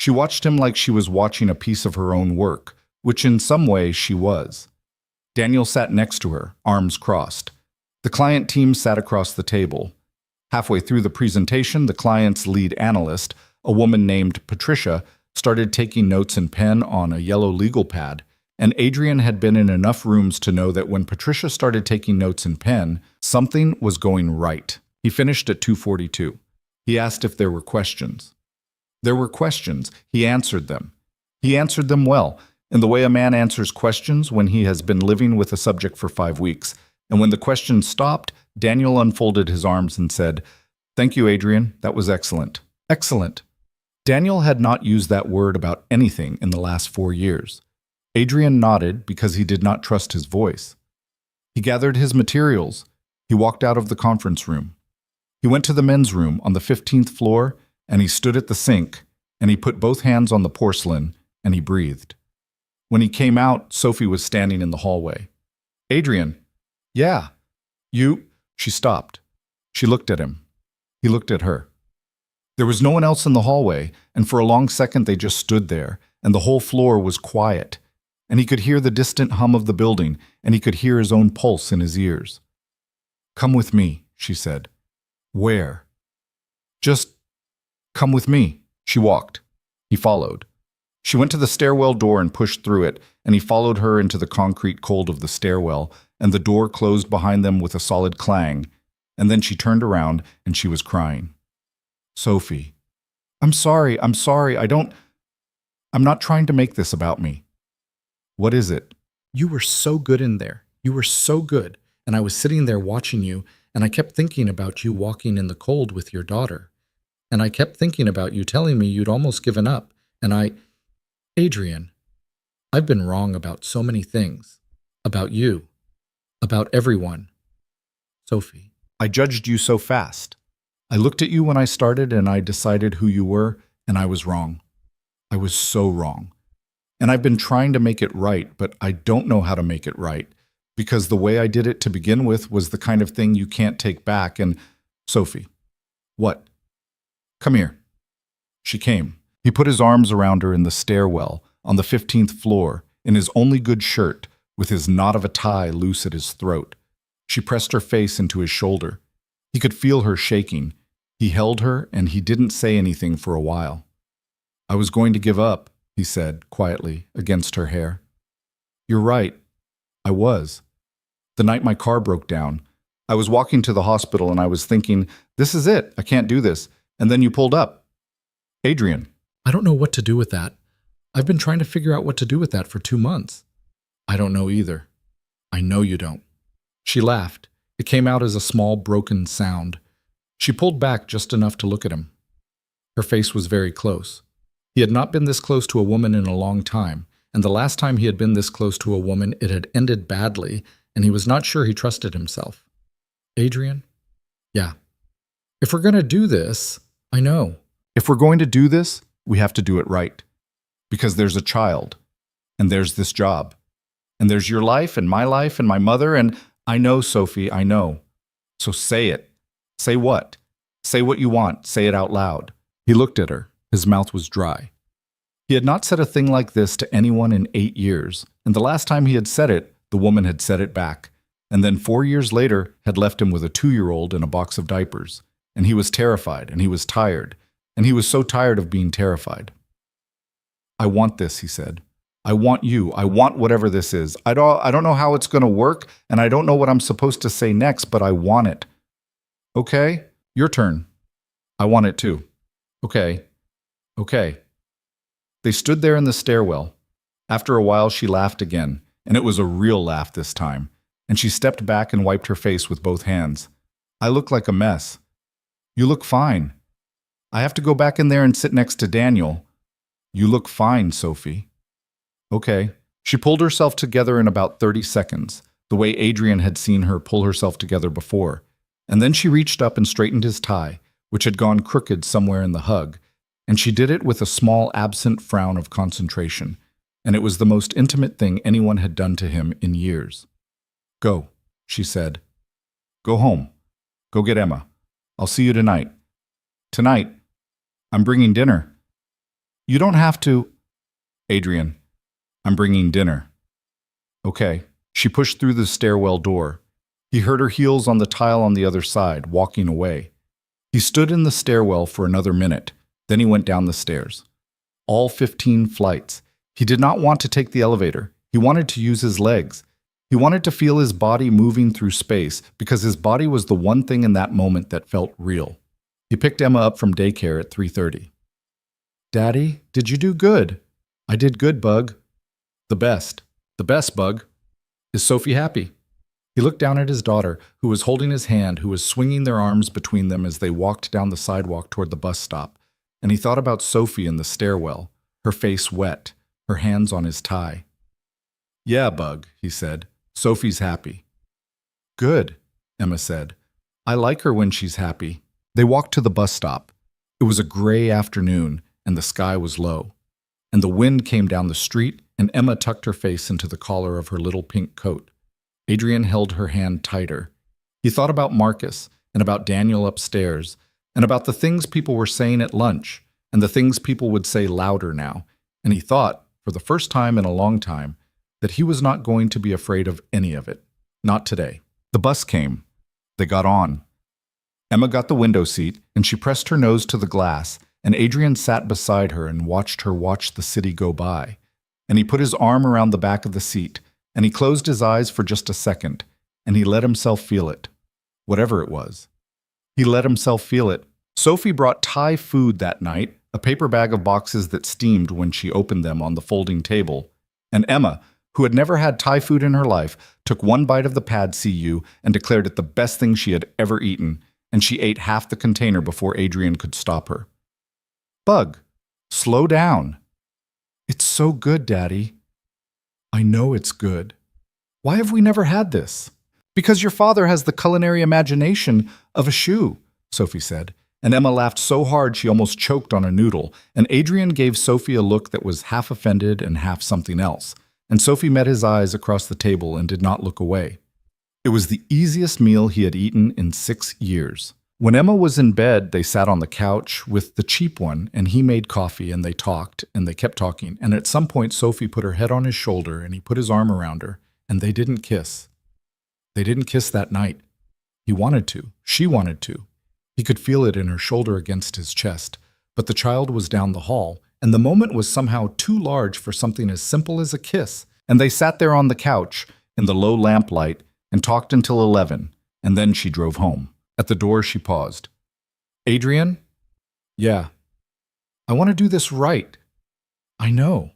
She watched him like she was watching a piece of her own work, which in some way she was. Daniel sat next to her, arms crossed. The client team sat across the table. Halfway through the presentation, the client's lead analyst, a woman named Patricia, started taking notes in pen on a yellow legal pad, and Adrian had been in enough rooms to know that when Patricia started taking notes in pen, something was going right. He finished at 2:42. He asked if there were questions. There were questions. He answered them. He answered them well, in the way a man answers questions when he has been living with a subject for 5 weeks. And when the question stopped, Daniel unfolded his arms and said, "Thank you, Adrian. That was excellent." Excellent. Daniel had not used that word about anything in the last 4 years. Adrian nodded because he did not trust his voice. He gathered his materials. He walked out of the conference room. He went to the men's room on the 15th floor, and he stood at the sink, and he put both hands on the porcelain, and he breathed. When he came out, Sophie was standing in the hallway. "Adrian." "Yeah." "You—" She stopped. She looked at him. He looked at her. There was no one else in the hallway, and for a long second they just stood there, and the whole floor was quiet, and he could hear the distant hum of the building, and he could hear his own pulse in his ears. "Come with me," she said. "Where?" "Just come with me." She walked. He followed. She went to the stairwell door and pushed through it, and he followed her into the concrete cold of the stairwell, and the door closed behind them with a solid clang, and then she turned around and she was crying. "Sophie, I'm sorry, I'm not trying to make this about me." "What is it?" "You were so good in there. You were so good, and I was sitting there watching you, and I kept thinking about you walking in the cold with your daughter. And I kept thinking about you telling me you'd almost given up, and Adrian, I've been wrong about so many things. About you. About everyone. Sophie, I judged you so fast. I looked at you when I started and I decided who you were, and I was wrong. I was so wrong. And I've been trying to make it right, but I don't know how to make it right, because the way I did it to begin with was the kind of thing you can't take back, and Sophie. What? Come here. She came. He put his arms around her in the stairwell, on the 15th floor, in his only good shirt, with his knot of a tie loose at his throat. She pressed her face into his shoulder. He could feel her shaking. He held her, and he didn't say anything for a while. "I was going to give up," he said, quietly, against her hair. "You're right. I was. The night my car broke down, I was walking to the hospital and I was thinking, this is it, I can't do this. And then you pulled up. Adrian." I don't know what to do with that. I've been trying to figure out what to do with that for 2 months. I don't know either. I know you don't. She laughed. It came out as a small, broken sound. She pulled back just enough to look at him. Her face was very close. He had not been this close to a woman in a long time, and the last time he had been this close to a woman, it had ended badly, and he was not sure he trusted himself. Adrian? Yeah. If we're going to do this, I know. If we're going to do this, we have to do it right. Because there's a child, and there's this job, and there's your life and my mother, and I know, Sophie, I know. So say it. Say what? Say what you want. Say it out loud. He looked at her. His mouth was dry. He had not said a thing like this to anyone in 8 years, and the last time he had said it, the woman had said it back, and then 4 years later had left him with a 2-year-old and a box of diapers, and he was terrified, and he was tired, and he was so tired of being terrified. I want this, he said. I want you. I want whatever this is. I don't know how it's going to work, and I don't know what I'm supposed to say next, but I want it. Okay, your turn. I want it too. Okay. Okay. They stood there in the stairwell. After a while, she laughed again, and it was a real laugh this time, and she stepped back and wiped her face with both hands. I look like a mess. You look fine. I have to go back in there and sit next to Daniel. You look fine, Sophie. Okay. She pulled herself together in about 30 seconds, the way Adrian had seen her pull herself together before, and then she reached up and straightened his tie, which had gone crooked somewhere in the hug, and she did it with a small absent frown of concentration, and it was the most intimate thing anyone had done to him in years. Go, she said. Go home. Go get Emma. I'll see you tonight. Tonight? I'm bringing dinner. You don't have to. Adrian, I'm bringing dinner. Okay. She pushed through the stairwell door. He heard her heels on the tile on the other side, walking away. He stood in the stairwell for another minute. Then he went down the stairs. All 15 flights. He did not want to take the elevator. He wanted to use his legs. He wanted to feel his body moving through space because his body was the one thing in that moment that felt real. He picked Emma up from daycare at 3:30. Daddy, did you do good? I did good, Bug. The best. The best, Bug. Is Sophie happy? He looked down at his daughter, who was holding his hand, who was swinging their arms between them as they walked down the sidewalk toward the bus stop, and he thought about Sophie in the stairwell, her face wet, her hands on his tie. Yeah, Bug, he said. Sophie's happy. Good, Emma said. I like her when she's happy. They walked to the bus stop. It was a gray afternoon, and the sky was low. And the wind came down the street, and Emma tucked her face into the collar of her little pink coat. Adrian held her hand tighter. He thought about Marcus, and about Daniel upstairs, and about the things people were saying at lunch, and the things people would say louder now, and he thought, for the first time in a long time, that he was not going to be afraid of any of it. Not today. The bus came. They got on. Emma got the window seat, and she pressed her nose to the glass, and Adrian sat beside her and watched her watch the city go by. And he put his arm around the back of the seat, and he closed his eyes for just a second, and he let himself feel it. Whatever it was. He let himself feel it. Sophie brought Thai food that night, a paper bag of boxes that steamed when she opened them on the folding table. And Emma, who had never had Thai food in her life, took one bite of the pad see-ew and declared it the best thing she had ever eaten, and she ate half the container before Adrian could stop her. Bug, slow down. It's so good, Daddy. I know it's good. Why have we never had this? Because your father has the culinary imagination of a shoe, Sophie said, and Emma laughed so hard she almost choked on a noodle, and Adrian gave Sophie a look that was half offended and half something else, and Sophie met his eyes across the table and did not look away. It was the easiest meal he had eaten in 6 years. When Emma was in bed, they sat on the couch with the cheap one, and he made coffee, and they talked, and they kept talking, and at some point Sophie put her head on his shoulder, and he put his arm around her, and they didn't kiss. They didn't kiss that night. He wanted to. She wanted to. He could feel it in her shoulder against his chest, but the child was down the hall, and the moment was somehow too large for something as simple as a kiss, and they sat there on the couch in the low lamplight and talked until 11, and then she drove home. At the door, she paused. Adrian? Yeah. I want to do this right. I know.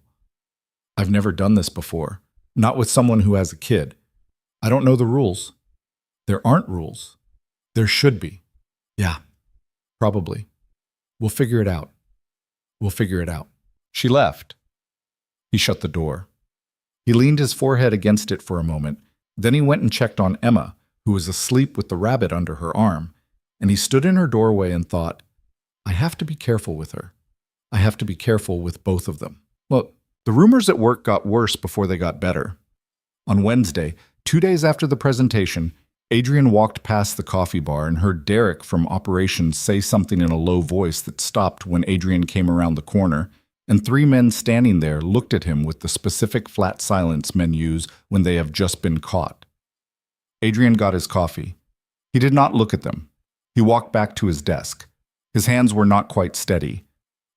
I've never done this before. Not with someone who has a kid. I don't know the rules. There aren't rules. There should be. Yeah, probably. We'll figure it out. We'll figure it out. She left. He shut the door. He leaned his forehead against it for a moment. Then he went and checked on Emma, who was asleep with the rabbit under her arm, and he stood in her doorway and thought, I have to be careful with her. I have to be careful with both of them. Look, the rumors at work got worse before they got better. On Wednesday, 2 days after the presentation, Adrian walked past the coffee bar and heard Derek from operations say something in a low voice that stopped when Adrian came around the corner, and 3 men standing there looked at him with the specific flat silence men use when they have just been caught. Adrian got his coffee. He did not look at them. He walked back to his desk. His hands were not quite steady.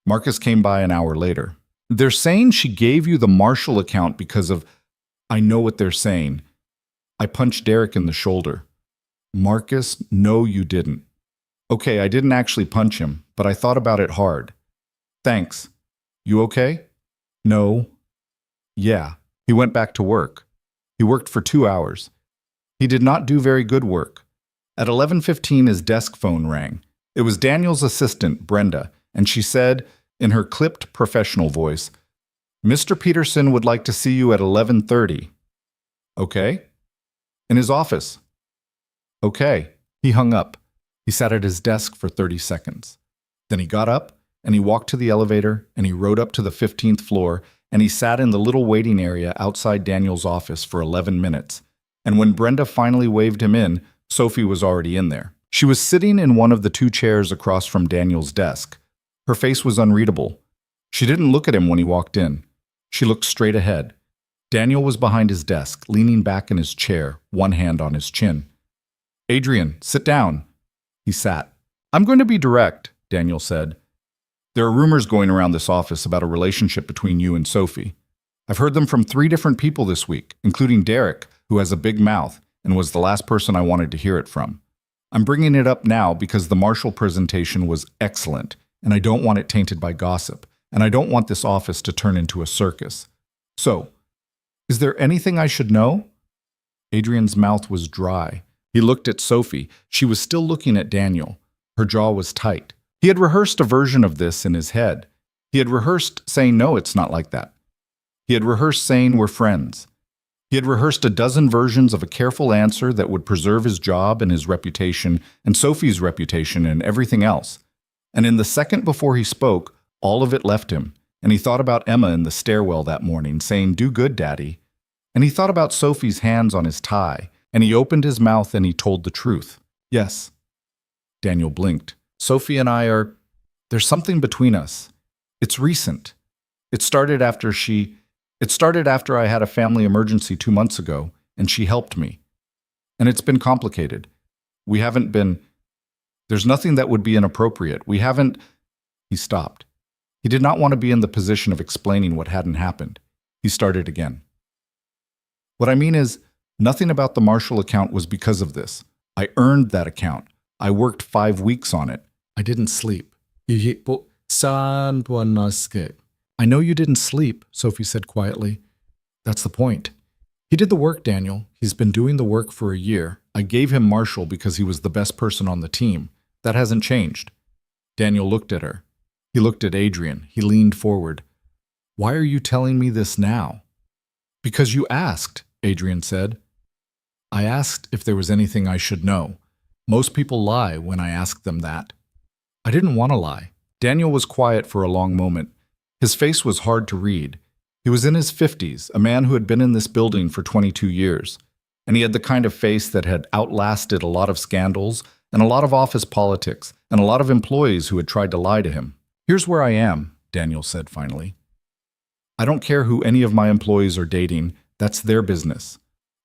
Marcus came by an hour later. They're saying she gave you the Marshall account because of... I know what they're saying. I punched Derek in the shoulder. Marcus, no, you didn't. Okay, I didn't actually punch him, but I thought about it hard. Thanks. You okay? No. Yeah. He went back to work. He worked for 2 hours. He did not do very good work. At 11:15, his desk phone rang. It was Daniel's assistant, Brenda, and she said, in her clipped professional voice, Mr. Peterson would like to see you at 11:30. Okay? In his office. Okay. He hung up. He sat at his desk for 30 seconds. Then he got up, and he walked to the elevator, and he rode up to the 15th floor, and he sat in the little waiting area outside Daniel's office for 11 minutes. And when Brenda finally waved him in, Sophie was already in there. She was sitting in one of the 2 chairs across from Daniel's desk. Her face was unreadable. She didn't look at him when he walked in. She looked straight ahead. Daniel was behind his desk, leaning back in his chair, one hand on his chin. Adrian, sit down. He sat. I'm going to be direct, Daniel said. There are rumors going around this office about a relationship between you and Sophie. I've heard them from 3 different people this week, including Derek, who has a big mouth and was the last person I wanted to hear it from. I'm bringing it up now because the Marshall presentation was excellent, and I don't want it tainted by gossip, and I don't want this office to turn into a circus. So, is there anything I should know? Adrian's mouth was dry. He looked at Sophie. She was still looking at Daniel. Her jaw was tight. He had rehearsed a version of this in his head. He had rehearsed saying, no, it's not like that. He had rehearsed saying, we're friends. He had rehearsed a dozen versions of a careful answer that would preserve his job and his reputation and Sophie's reputation and everything else. And in the second before he spoke, all of it left him, and he thought about Emma in the stairwell that morning, saying, do good, Daddy. And he thought about Sophie's hands on his tie, and he opened his mouth and he told the truth. Yes. Daniel blinked. Sophie and I are... There's something between us. It's recent. It started after I had a family emergency 2 months ago, and she helped me. And it's been complicated. We haven't been... There's nothing that would be inappropriate. We haven't... He stopped. He did not want to be in the position of explaining what hadn't happened. He started again. What I mean is, nothing about the Marshall account was because of this. I earned that account. I worked 5 weeks on it. I didn't sleep. Saan buonaske. I know you didn't sleep, Sophie said quietly. That's the point. He did the work, Daniel. He's been doing the work for a year. I gave him Marshall because he was the best person on the team. That hasn't changed. Daniel looked at her. He looked at Adrian. He leaned forward. Why are you telling me this now? Because you asked, Adrian said. I asked if there was anything I should know. Most people lie when I ask them that. I didn't want to lie. Daniel was quiet for a long moment. His face was hard to read. He was in his 50s, a man who had been in this building for 22 years. And he had the kind of face that had outlasted a lot of scandals and a lot of office politics and a lot of employees who had tried to lie to him. Here's where I am, Daniel said finally. I don't care who any of my employees are dating. That's their business.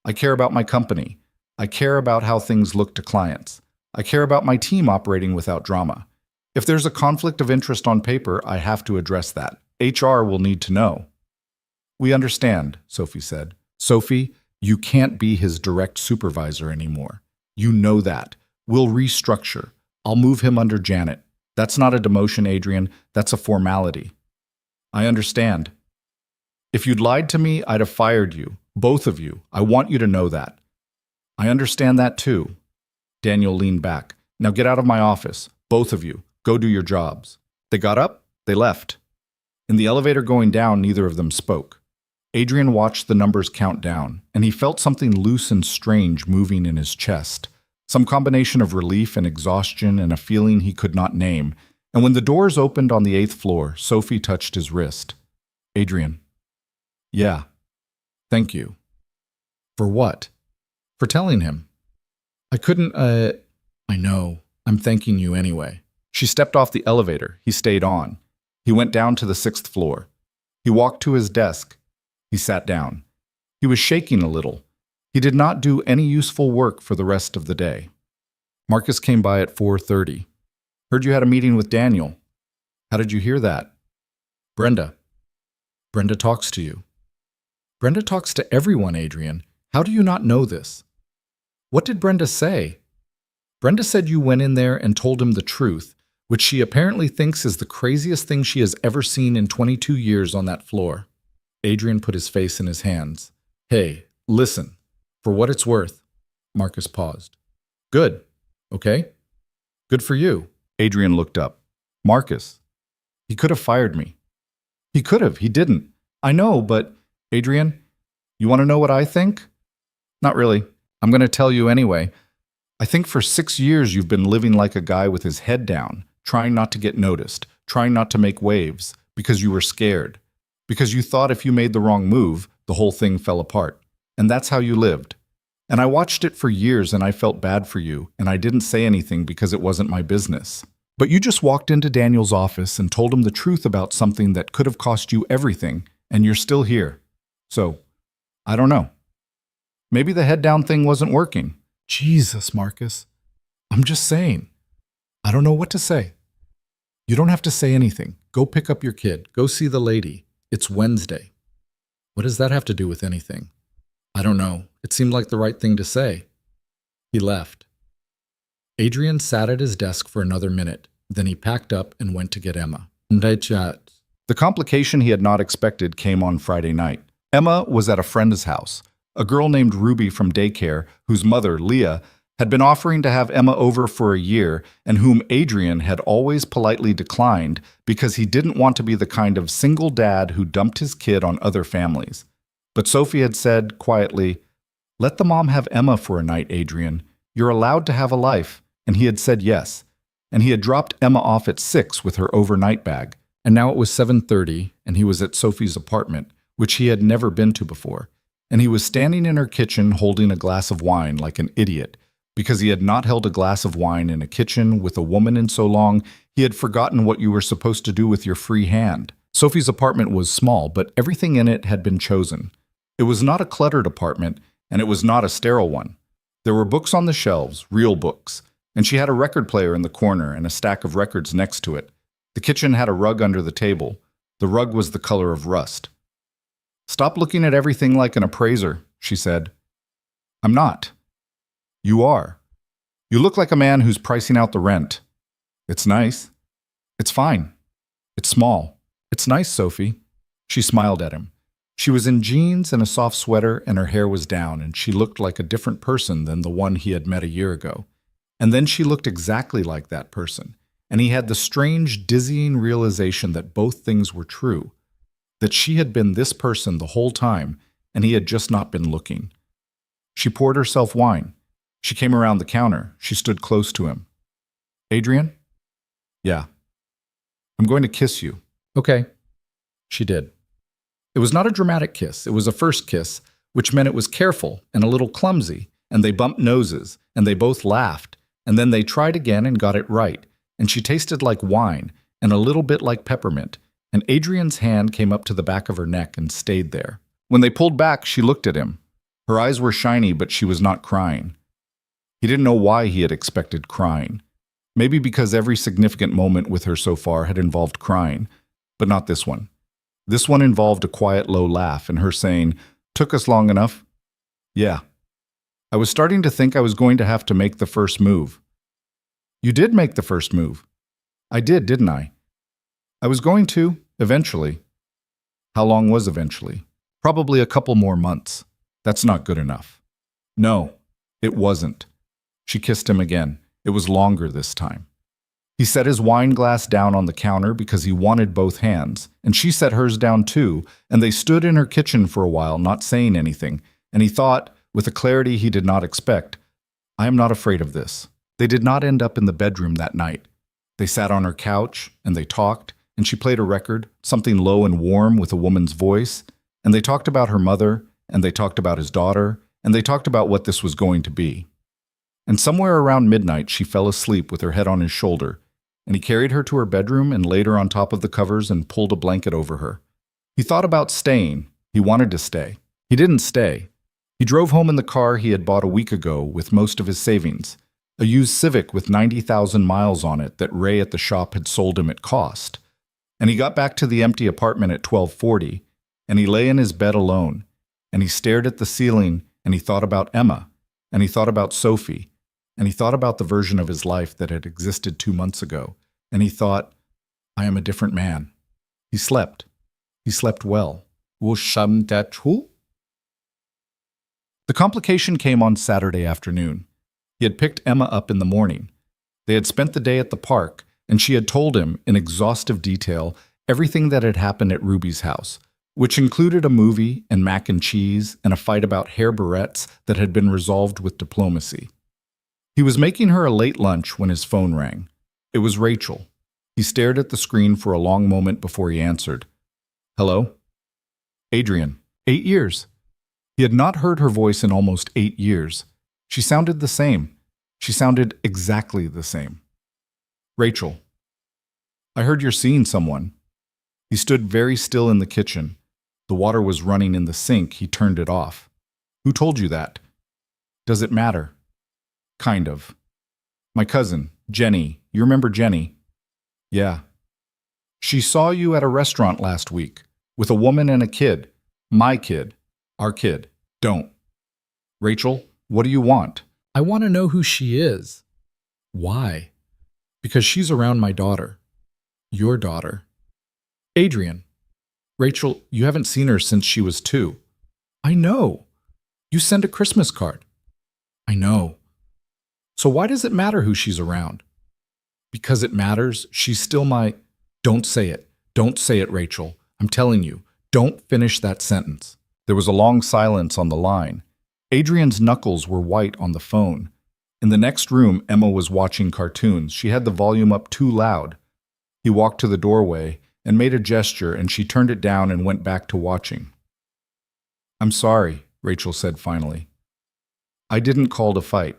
I care about my company. I care about how things look to clients. I care about my team operating without drama. If there's a conflict of interest on paper, I have to address that. HR will need to know. We understand, Sophie said. Sophie, you can't be his direct supervisor anymore. You know that. We'll restructure. I'll move him under Janet. That's not a demotion, Adrian. That's a formality. I understand. If you'd lied to me, I'd have fired you. Both of you. I want you to know that. I understand that too. Daniel leaned back. Now get out of my office. Both of you. Go do your jobs. They got up. They left. In the elevator going down, neither of them spoke. Adrian watched the numbers count down, and he felt something loose and strange moving in his chest. Some combination of relief and exhaustion and a feeling he could not name. And when the doors opened on the 8th floor, Sophie touched his wrist. Adrian. Yeah. Thank you. For what? For telling him. I couldn't, I know. I'm thanking you anyway. She stepped off the elevator. He stayed on. He went down to the 6th floor. He walked to his desk. He sat down. He was shaking a little. He did not do any useful work for the rest of the day. Marcus came by at 4:30. Heard you had a meeting with Daniel. How did you hear that? Brenda. Brenda talks to you. Brenda talks to everyone, Adrian. How do you not know this? What did Brenda say? Brenda said you went in there and told him the truth, which she apparently thinks is the craziest thing she has ever seen in 22 years on that floor. Adrian put his face in his hands. Hey, listen. For what it's worth. Marcus paused. Good. Okay? Good for you. Adrian looked up. Marcus. He could have fired me. He could have. He didn't. I know, but... Adrian, you want to know what I think? Not really. I'm going to tell you anyway. I think for 6 years you've been living like a guy with his head down, trying not to get noticed, trying not to make waves, because you were scared. Because you thought if you made the wrong move, the whole thing fell apart. And that's how you lived. And I watched it for years and I felt bad for you, and I didn't say anything because it wasn't my business. But you just walked into Daniel's office and told him the truth about something that could have cost you everything, and you're still here. So, I don't know. Maybe the head down thing wasn't working. Jesus, Marcus. I'm just saying. I don't know what to say. You don't have to say anything. Go pick up your kid. Go see the lady. It's Wednesday. What does that have to do with anything? I don't know. It seemed like the right thing to say. He left. Adrian sat at his desk for another minute. Then he packed up and went to get Emma. The complication he had not expected came on Friday night. Emma was at a friend's house. A girl named Ruby from daycare, whose mother, Leah, had been offering to have Emma over for a year and whom Adrian had always politely declined because he didn't want to be the kind of single dad who dumped his kid on other families. But Sophie had said, quietly, "Let the mom have Emma for a night, Adrian. You're allowed to have a life." And he had said yes. And he had dropped Emma off at 6 with her overnight bag. And now it was 7:30, and he was at Sophie's apartment, which he had never been to before. And he was standing in her kitchen holding a glass of wine like an idiot. Because he had not held a glass of wine in a kitchen with a woman in so long, he had forgotten what you were supposed to do with your free hand. Sophie's apartment was small, but everything in it had been chosen. It was not a cluttered apartment, and it was not a sterile one. There were books on the shelves, real books, and she had a record player in the corner and a stack of records next to it. The kitchen had a rug under the table. The rug was the color of rust. "Stop looking at everything like an appraiser," she said. "I'm not." "You are. You look like a man who's pricing out the rent." "It's nice." "It's fine. It's small." "It's nice, Sophie." She smiled at him. She was in jeans and a soft sweater, and her hair was down, and she looked like a different person than the one he had met a year ago. And then she looked exactly like that person, and he had the strange, dizzying realization that both things were true, that she had been this person the whole time, and he had just not been looking. She poured herself wine. She came around the counter. She stood close to him. "Adrian?" "Yeah." "I'm going to kiss you." "Okay." She did. It was not a dramatic kiss. It was a first kiss, which meant it was careful and a little clumsy, and they bumped noses, and they both laughed, and then they tried again and got it right, and she tasted like wine and a little bit like peppermint, and Adrian's hand came up to the back of her neck and stayed there. When they pulled back, she looked at him. Her eyes were shiny, but she was not crying. He didn't know why he had expected crying. Maybe because every significant moment with her so far had involved crying, but not this one. This one involved a quiet, low laugh and her saying, "Took us long enough?" "Yeah." "I was starting to think I was going to have to make the first move." "You did make the first move." I did, didn't I? I was going to, eventually. How long was eventually? Probably a couple more months. That's not good enough. No, it wasn't. She kissed him again. It was longer this time. He set his wine glass down on the counter because he wanted both hands, and she set hers down too, and they stood in her kitchen for a while, not saying anything, and he thought, with a clarity he did not expect, I am not afraid of this. They did not end up in the bedroom that night. They sat on her couch, and they talked, and she played a record, something low and warm with a woman's voice, and they talked about her mother, and they talked about his daughter, and they talked about what this was going to be. And somewhere around midnight she fell asleep with her head on his shoulder, and he carried her to her bedroom and laid her on top of the covers and pulled a blanket over her. He thought about staying. He wanted to stay. He didn't stay. He drove home in the car he had bought a week ago with most of his savings, a used Civic with 90,000 miles on it that Ray at the shop had sold him at cost. And he got back to the empty apartment at 12:40, and he lay in his bed alone, and he stared at the ceiling, and he thought about Emma, and he thought about Sophie, and he thought about the version of his life that had existed 2 months ago, and he thought, I am a different man. He slept. He slept well. Wo sham dat hu? The complication came on Saturday afternoon. He had picked Emma up in the morning. They had spent the day at the park, and she had told him, in exhaustive detail, everything that had happened at Ruby's house, which included a movie and mac and cheese and a fight about hair barrettes that had been resolved with diplomacy. He was making her a late lunch when his phone rang. It was Rachel. He stared at the screen for a long moment before he answered. Hello? Adrian. 8 years. He had not heard her voice in almost 8 years. She sounded the same. She sounded exactly the same. Rachel. I heard you're seeing someone. He stood very still in the kitchen. The water was running in the sink. He turned it off. Who told you that? Does it matter? Kind of. My cousin, Jenny. You remember Jenny? Yeah. She saw you at a restaurant last week with a woman and a kid. My kid. Our kid. Don't. Rachel, what do you want? I want to know who she is. Why? Because she's around my daughter. Your daughter. Adrian. Rachel, you haven't seen her since she was 2. I know. You sent a Christmas card. I know. So why does it matter who she's around? Because it matters. She's still my... Don't say it. Don't say it, Rachel. I'm telling you. Don't finish that sentence. There was a long silence on the line. Adrian's knuckles were white on the phone. In the next room, Emma was watching cartoons. She had the volume up too loud. He walked to the doorway and made a gesture, and she turned it down and went back to watching. I'm sorry, Rachel said finally. I didn't call to fight.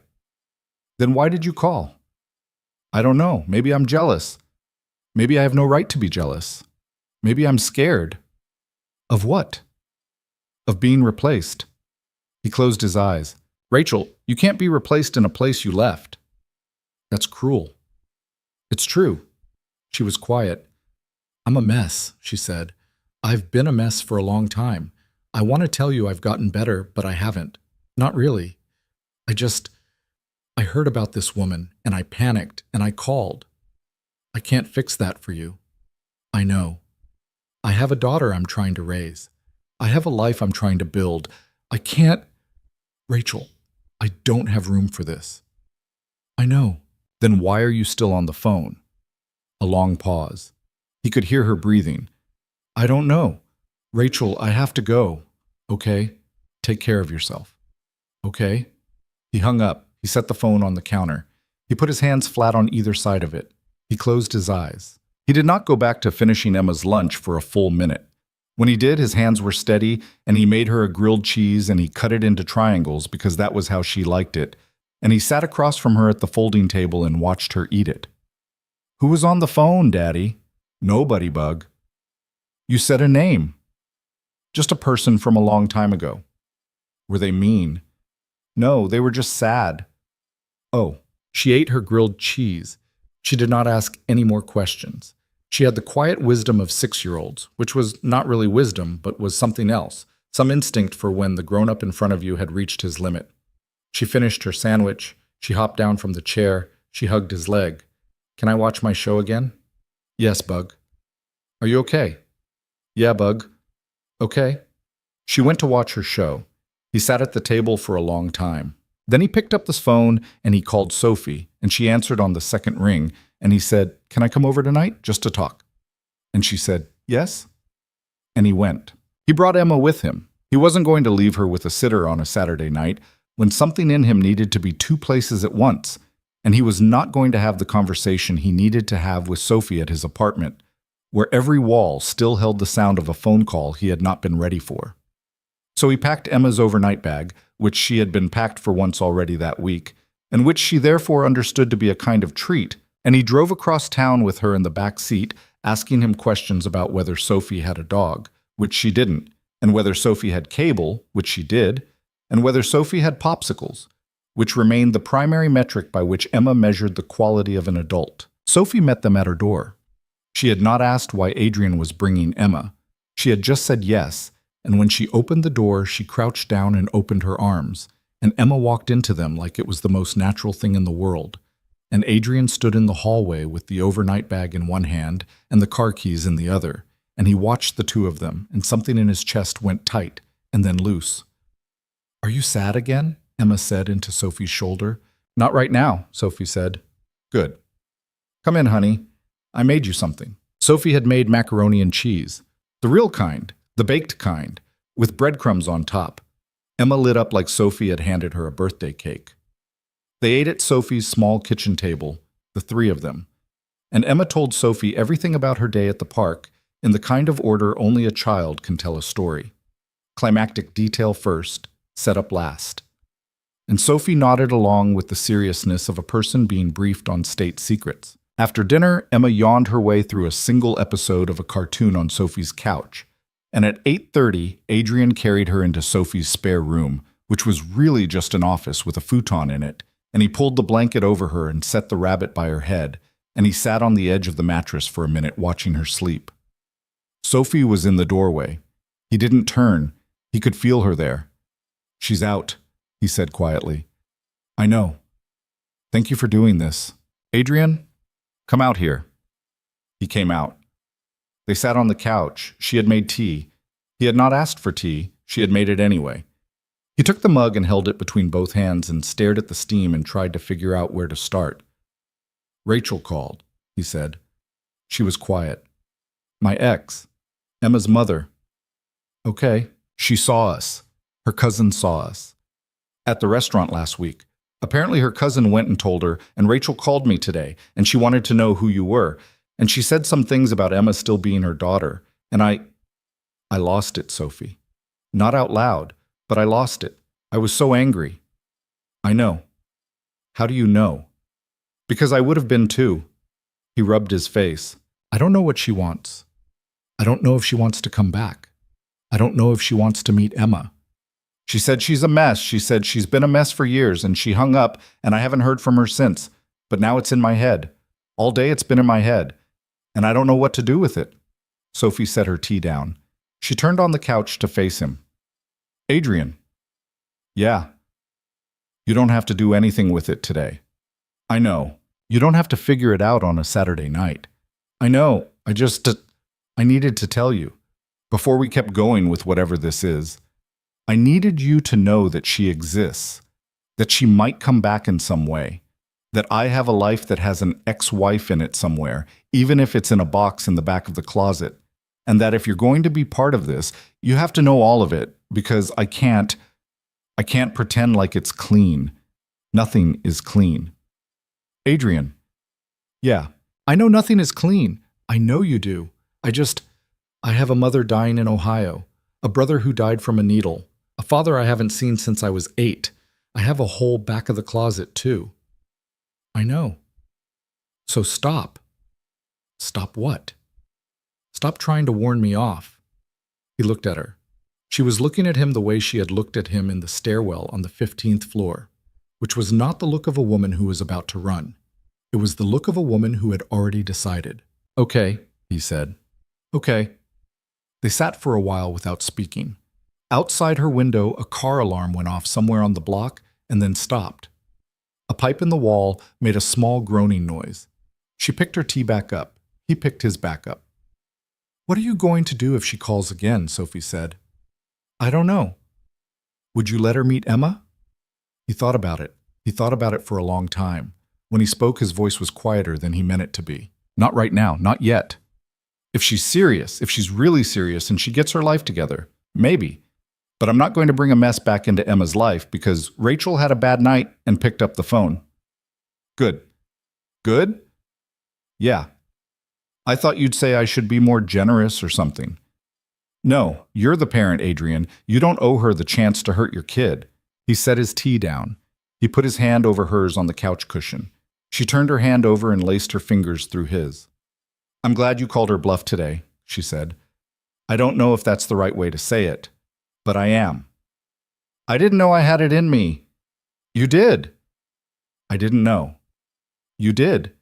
Then why did you call? I don't know. Maybe I'm jealous. Maybe I have no right to be jealous. Maybe I'm scared. Of what? Of being replaced. He closed his eyes. Rachel, you can't be replaced in a place you left. That's cruel. It's true. She was quiet. I'm a mess, she said. I've been a mess for a long time. I want to tell you I've gotten better, but I haven't. Not really. I heard about this woman, and I panicked, and I called. I can't fix that for you. I know. I have a daughter I'm trying to raise. I have a life I'm trying to build. I can't... Rachel, I don't have room for this. I know. Then why are you still on the phone? A long pause. He could hear her breathing. I don't know. Rachel, I have to go. Okay? Take care of yourself. Okay? He hung up. He set the phone on the counter. He put his hands flat on either side of it. He closed his eyes. He did not go back to finishing Emma's lunch for a full minute. When he did, his hands were steady, and he made her a grilled cheese, and he cut it into triangles because that was how she liked it, and he sat across from her at the folding table and watched her eat it. Who was on the phone, Daddy? Nobody, Bug. You said a name. Just a person from a long time ago. Were they mean? No, they were just sad. Oh, she ate her grilled cheese. She did not ask any more questions. She had the quiet wisdom of 6-year-olds, which was not really wisdom, but was something else, some instinct for when the grown-up in front of you had reached his limit. She finished her sandwich. She hopped down from the chair. She hugged his leg. Can I watch my show again? Yes, Bug. Are you okay? Yeah, Bug. Okay. She went to watch her show. He sat at the table for a long time. Then he picked up the phone and he called Sophie, and she answered on the second ring, and he said, "Can I come over tonight just to talk?" And she said, "Yes." And he went. He brought Emma with him. He wasn't going to leave her with a sitter on a Saturday night when something in him needed to be two places at once, and he was not going to have the conversation he needed to have with Sophie at his apartment, where every wall still held the sound of a phone call he had not been ready for. So he packed Emma's overnight bag, which she had been packed for once already that week, and which she therefore understood to be a kind of treat, and he drove across town with her in the back seat, asking him questions about whether Sophie had a dog, which she didn't, and whether Sophie had cable, which she did, and whether Sophie had popsicles, which remained the primary metric by which Emma measured the quality of an adult. Sophie met them at her door. She had not asked why Adrian was bringing Emma. She had just said yes, and when she opened the door, she crouched down and opened her arms, and Emma walked into them like it was the most natural thing in the world. And Adrian stood in the hallway with the overnight bag in one hand and the car keys in the other, and he watched the two of them, and something in his chest went tight and then loose. "Are you sad again?" Emma said into Sophie's shoulder. "Not right now," Sophie said. "Good. Come in, honey. I made you something." Sophie had made macaroni and cheese, the real kind, the baked kind, with breadcrumbs on top. Emma lit up like Sophie had handed her a birthday cake. They ate at Sophie's small kitchen table, the three of them, and Emma told Sophie everything about her day at the park in the kind of order only a child can tell a story. Climactic detail first, setup last. And Sophie nodded along with the seriousness of a person being briefed on state secrets. After dinner, Emma yawned her way through a single episode of a cartoon on Sophie's couch, and at 8:30, Adrian carried her into Sophie's spare room, which was really just an office with a futon in it, and he pulled the blanket over her and set the rabbit by her head, and he sat on the edge of the mattress for a minute watching her sleep. Sophie was in the doorway. He didn't turn. He could feel her there. "She's out," he said quietly. "I know. Thank you for doing this. Adrian, come out here." He came out. They sat on the couch. She had made tea. He had not asked for tea. She had made it anyway. He took the mug and held it between both hands and stared at the steam and tried to figure out where to start. "Rachel called," he said. She was quiet. "My ex. Emma's mother." "Okay." "She saw us. Her cousin saw us. At the restaurant last week. Apparently her cousin went and told her, and Rachel called me today, and she wanted to know who you were, and she said some things about Emma still being her daughter, and I lost it, Sophie. Not out loud, but I lost it. I was so angry." "I know." "How do you know?" "Because I would have been too." He rubbed his face. "I don't know what she wants. I don't know if she wants to come back. I don't know if she wants to meet Emma. She said she's a mess. She said she's been a mess for years, and she hung up, and I haven't heard from her since. But now it's in my head. All day it's been in my head, and I don't know what to do with it." Sophie set her tea down. She turned on the couch to face him. "Adrian." "Yeah." "You don't have to do anything with it today." "I know. You don't have to figure it out on a Saturday night." "I know. I needed to tell you. Before we kept going with whatever this is, I needed you to know that she exists, that she might come back in some way, that I have a life that has an ex-wife in it somewhere, even if it's in a box in the back of the closet, and that if you're going to be part of this, you have to know all of it, because I can't pretend like it's clean. Nothing is clean." "Adrian." "Yeah, I know nothing is clean. I know you do. I have a mother dying in Ohio, a brother who died from a needle, a father I haven't seen since I was 8. I have a whole back of the closet, too." "I know. So stop." "Stop what?" "Stop trying to warn me off." He looked at her. She was looking at him the way she had looked at him in the stairwell on the 15th floor, which was not the look of a woman who was about to run. It was the look of a woman who had already decided. "Okay," he said. "Okay." They sat for a while without speaking. Outside her window, a car alarm went off somewhere on the block and then stopped. A pipe in the wall made a small groaning noise. She picked her tea back up. He picked his back up. "What are you going to do if she calls again?" Sophie said. "I don't know." "Would you let her meet Emma?" He thought about it. He thought about it for a long time. When he spoke, his voice was quieter than he meant it to be. "Not right now, not yet. If she's serious, if she's really serious and she gets her life together, maybe. But I'm not going to bring a mess back into Emma's life because Rachel had a bad night and picked up the phone." "Good." "Good?" "Yeah. I thought you'd say I should be more generous or something." "No, you're the parent, Adrian. You don't owe her the chance to hurt your kid." He set his tea down. He put his hand over hers on the couch cushion. She turned her hand over and laced her fingers through his. "I'm glad you called her bluff today," she said. "I don't know if that's the right way to say it, but I am." "I didn't know I had it in me." "You did." "I didn't know." "You did.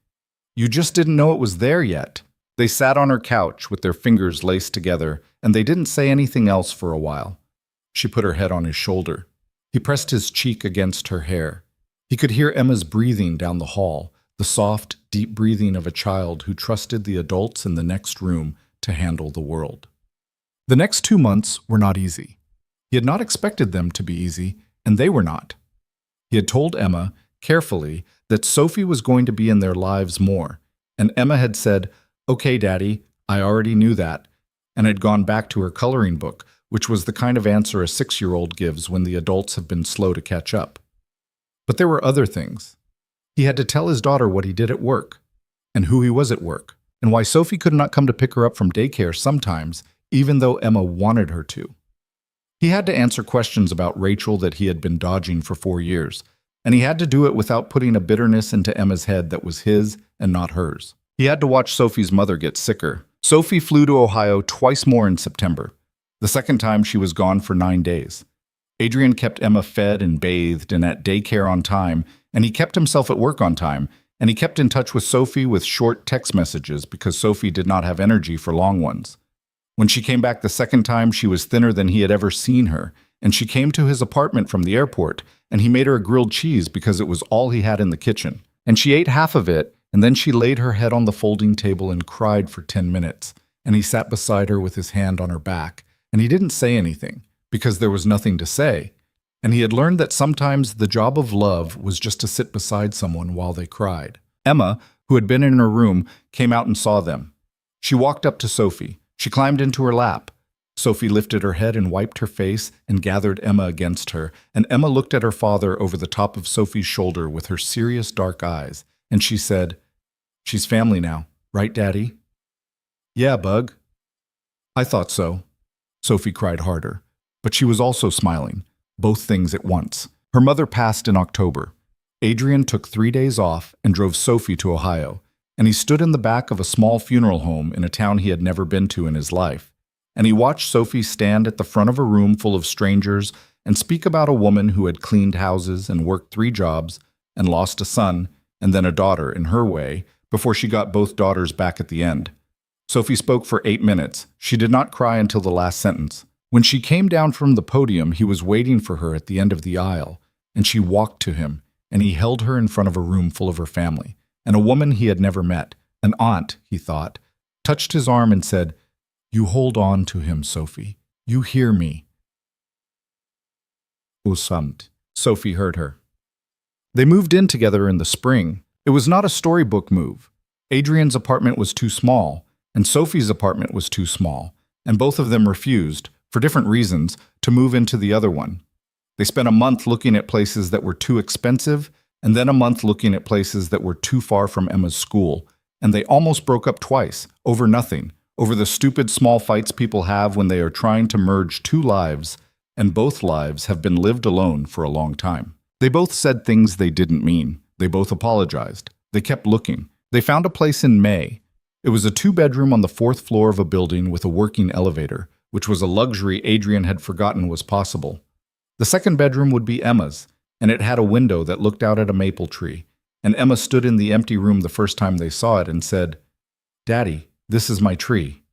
You just didn't know it was there yet." They sat on her couch with their fingers laced together, and they didn't say anything else for a while. She put her head on his shoulder. He pressed his cheek against her hair. He could hear Emma's breathing down the hall, the soft, deep breathing of a child who trusted the adults in the next room to handle the world. The next 2 months were not easy. He had not expected them to be easy, and they were not. He had told Emma, carefully, that Sophie was going to be in their lives more, and Emma had said, "Okay, Daddy, I already knew that," and had gone back to her coloring book, which was the kind of answer a 6-year-old gives when the adults have been slow to catch up. But there were other things. He had to tell his daughter what he did at work, and who he was at work, and why Sophie could not come to pick her up from daycare sometimes, even though Emma wanted her to. He had to answer questions about Rachel that he had been dodging for 4 years, and he had to do it without putting a bitterness into Emma's head that was his and not hers. He had to watch Sophie's mother get sicker. Sophie flew to Ohio twice more in September. The second time she was gone for 9 days. Adrian kept Emma fed and bathed and at daycare on time, and he kept himself at work on time, and he kept in touch with Sophie with short text messages because Sophie did not have energy for long ones. When she came back the second time, she was thinner than he had ever seen her, and she came to his apartment from the airport, and he made her a grilled cheese because it was all he had in the kitchen. And she ate half of it, and then she laid her head on the folding table and cried for 10 minutes, and he sat beside her with his hand on her back, and he didn't say anything, because there was nothing to say, and he had learned that sometimes the job of love was just to sit beside someone while they cried. Emma, who had been in her room, came out and saw them. She walked up to Sophie. She climbed into her lap. Sophie lifted her head and wiped her face and gathered Emma against her, and Emma looked at her father over the top of Sophie's shoulder with her serious dark eyes, and she said, "She's family now, right, Daddy?" "Yeah, Bug." "I thought so." Sophie cried harder, but she was also smiling, both things at once. Her mother passed in October. Adrian took 3 days off and drove Sophie to Ohio, and he stood in the back of a small funeral home in a town he had never been to in his life, and he watched Sophie stand at the front of a room full of strangers and speak about a woman who had cleaned houses and worked 3 jobs and lost a son and then a daughter in her way before she got both daughters back at the end. Sophie spoke for 8 minutes. She did not cry until the last sentence. When she came down from the podium, he was waiting for her at the end of the aisle, and she walked to him, and he held her in front of a room full of her family, and a woman he had never met, an aunt, he thought, touched his arm and said, "You hold on to him, Sophie. You hear me." Usamt. Sophie heard her. They moved in together in the spring. It was not a storybook move. Adrian's apartment was too small, and Sophie's apartment was too small, and both of them refused, for different reasons, to move into the other one. They spent a month looking at places that were too expensive, and then a month looking at places that were too far from Emma's school, and they almost broke up twice, over nothing, over the stupid small fights people have when they are trying to merge 2 lives, and both lives have been lived alone for a long time. They both said things they didn't mean. They both apologized. They kept looking. They found a place in May. It was a 2-bedroom on the 4th floor of a building with a working elevator, which was a luxury Adrian had forgotten was possible. The second bedroom would be Emma's, and it had a window that looked out at a maple tree, and Emma stood in the empty room the first time they saw it and said, "Daddy, this is my tree."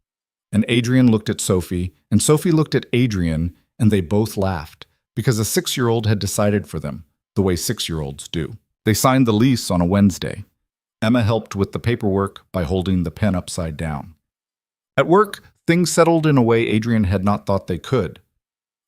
And Adrian looked at Sophie, and Sophie looked at Adrian, and they both laughed, because a 6-year-old had decided for them, the way 6-year-olds do. They signed the lease on a Wednesday. Emma helped with the paperwork by holding the pen upside down. At work, things settled in a way Adrian had not thought they could.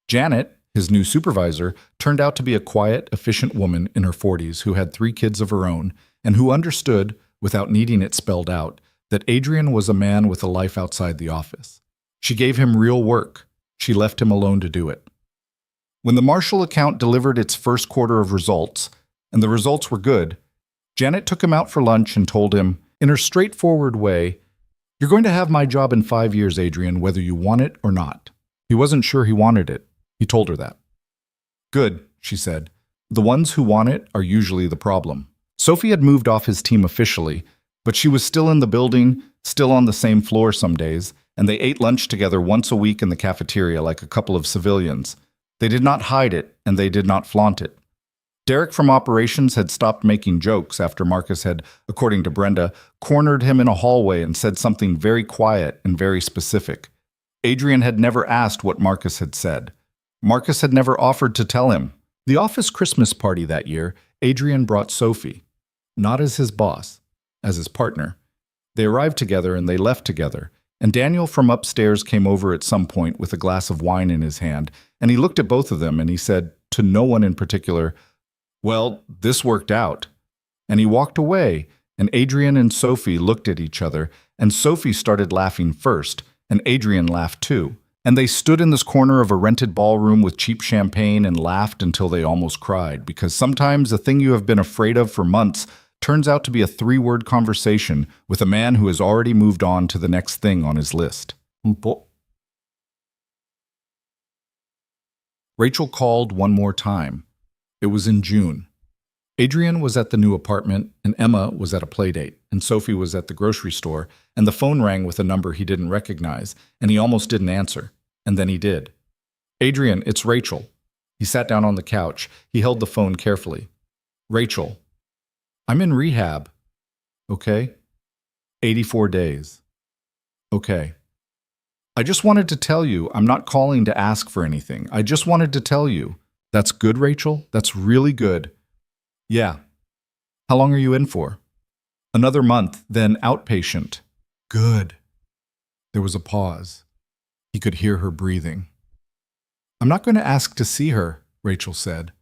Janet, his new supervisor, turned out to be a quiet, efficient woman in her 40s who had 3 kids of her own and who understood, without needing it spelled out, that Adrian was a man with a life outside the office. She gave him real work. She left him alone to do it. When the Marshall account delivered its first quarter of results, and the results were good, Janet took him out for lunch and told him, in her straightforward way, "You're going to have my job in 5 years, Adrian, whether you want it or not." He wasn't sure he wanted it. He told her that. "Good," she said. "The ones who want it are usually the problem." Sophie had moved off his team officially, but she was still in the building, still on the same floor some days, and they ate lunch together once a week in the cafeteria like a couple of civilians. They did not hide it, and they did not flaunt it. Derek from operations had stopped making jokes after Marcus had, according to Brenda, cornered him in a hallway and said something very quiet and very specific. Adrian had never asked what Marcus had said. Marcus had never offered to tell him. The office Christmas party that year, Adrian brought Sophie, not as his boss, as his partner. They arrived together and they left together, and Daniel from upstairs came over at some point with a glass of wine in his hand, and he looked at both of them and he said, to no one in particular, "Well, this worked out." And he walked away, and Adrian and Sophie looked at each other, and Sophie started laughing first, and Adrian laughed too. And they stood in this corner of a rented ballroom with cheap champagne and laughed until they almost cried, because sometimes the thing you have been afraid of for months turns out to be a 3-word conversation with a man who has already moved on to the next thing on his list. Rachel called one more time. It was in June. Adrian was at the new apartment, and Emma was at a playdate, and Sophie was at the grocery store, and the phone rang with a number he didn't recognize, and he almost didn't answer, and then he did. "Adrian, it's Rachel." He sat down on the couch. He held the phone carefully. "Rachel, I'm in rehab." "Okay." 84 days. "Okay." "I just wanted to tell you, I'm not calling to ask for anything. I just wanted to tell you." "That's good, Rachel. That's really good." "Yeah." "How long are you in for?" "Another month, then outpatient." "Good." There was a pause. He could hear her breathing. "I'm not going to ask to see her," Rachel said.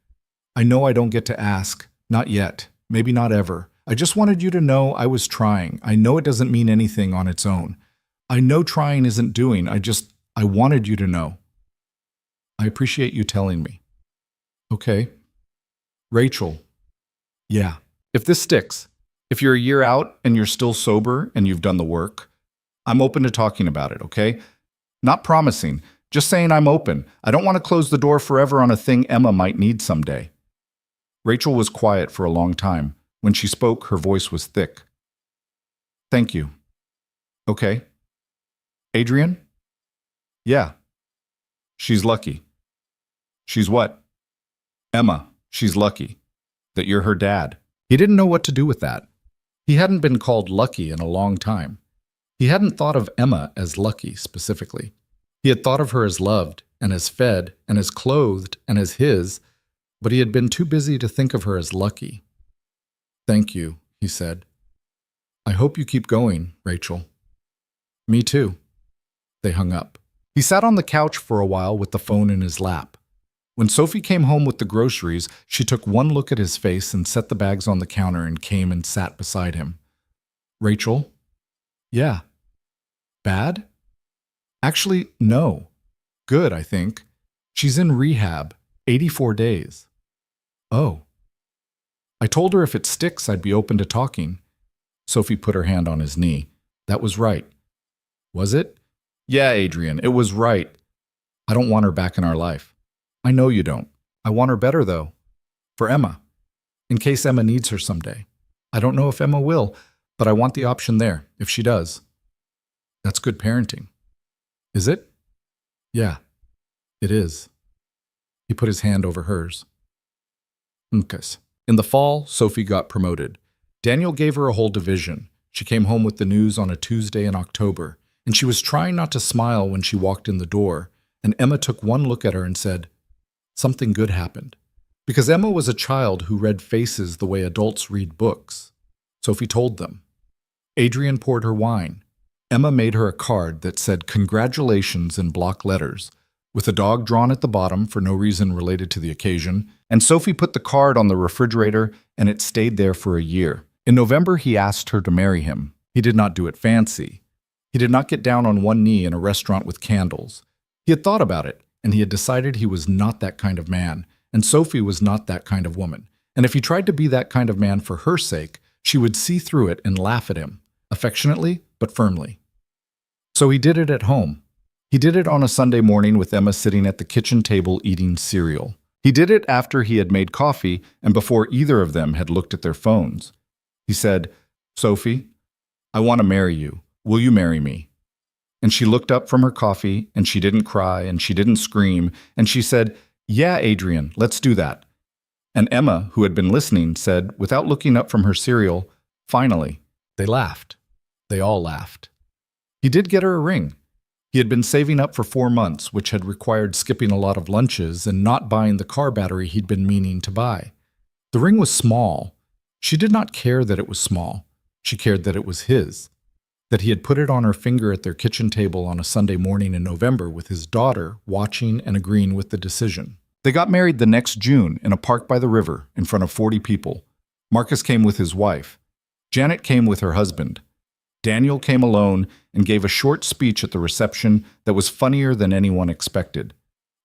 "I know I don't get to ask. Not yet. Maybe not ever. I just wanted you to know I was trying. I know it doesn't mean anything on its own. I know trying isn't doing. I wanted you to know. I appreciate you telling me." "Okay." "Rachel." "Yeah. If this sticks, if you're a year out and you're still sober and you've done the work, I'm open to talking about it, okay? Not promising, just saying I'm open. I don't want to close the door forever on a thing Emma might need someday." Rachel was quiet for a long time. When she spoke, her voice was thick. "Thank you." "Okay." "Adrian?" "Yeah." "She's lucky." "She's what?" "Emma. She's lucky. That you're her dad." He didn't know what to do with that. He hadn't been called lucky in a long time. He hadn't thought of Emma as lucky specifically. He had thought of her as loved, and as fed, and as clothed, and as his, but he had been too busy to think of her as lucky. "Thank you," he said. "I hope you keep going, Rachel." "Me too." They hung up. He sat on the couch for a while with the phone in his lap. When Sophie came home with the groceries, she took one look at his face and set the bags on the counter and came and sat beside him. "Rachel?" "Yeah." "Bad?" "Actually, no. Good, I think. She's in rehab, 84 days. "Oh." "I told her if it sticks, I'd be open to talking." Sophie put her hand on his knee. "That was right." "Was it?" "Yeah, Adrian, it was right. I don't want her back in our life." "I know you don't. I want her better, though. For Emma. In case Emma needs her someday. I don't know if Emma will, but I want the option there, if she does." "That's good parenting." "Is it?" "Yeah, it is." He put his hand over hers. "Mkas." In the fall, Sophie got promoted. Daniel gave her a whole division. She came home with the news on a Tuesday in October, and she was trying not to smile when she walked in the door, and Emma took one look at her and said, "Something good happened." Because Emma was a child who read faces the way adults read books. Sophie told them. Adrian poured her wine. Emma made her a card that said congratulations in block letters, with a dog drawn at the bottom for no reason related to the occasion, and Sophie put the card on the refrigerator and it stayed there for a year. In November, he asked her to marry him. He did not do it fancy. He did not get down on one knee in a restaurant with candles. He had thought about it, and he had decided he was not that kind of man, and Sophie was not that kind of woman. And if he tried to be that kind of man for her sake, she would see through it and laugh at him, affectionately but firmly. So he did it at home. He did it on a Sunday morning with Emma sitting at the kitchen table eating cereal. He did it after he had made coffee and before either of them had looked at their phones. He said, "Sophie, I want to marry you. Will you marry me?" And she looked up from her coffee, and she didn't cry, and she didn't scream, and she said, "Yeah, Adrian, let's do that." And Emma, who had been listening, said, without looking up from her cereal, "Finally." They laughed. They all laughed. He did get her a ring. He had been saving up for 4 months, which had required skipping a lot of lunches and not buying the car battery he'd been meaning to buy. The ring was small. She did not care that it was small. She cared that it was his, that he had put it on her finger at their kitchen table on a Sunday morning in November with his daughter watching and agreeing with the decision. They got married the next June in a park by the river in front of 40 people. Marcus came with his wife. Janet came with her husband. Daniel came alone and gave a short speech at the reception that was funnier than anyone expected.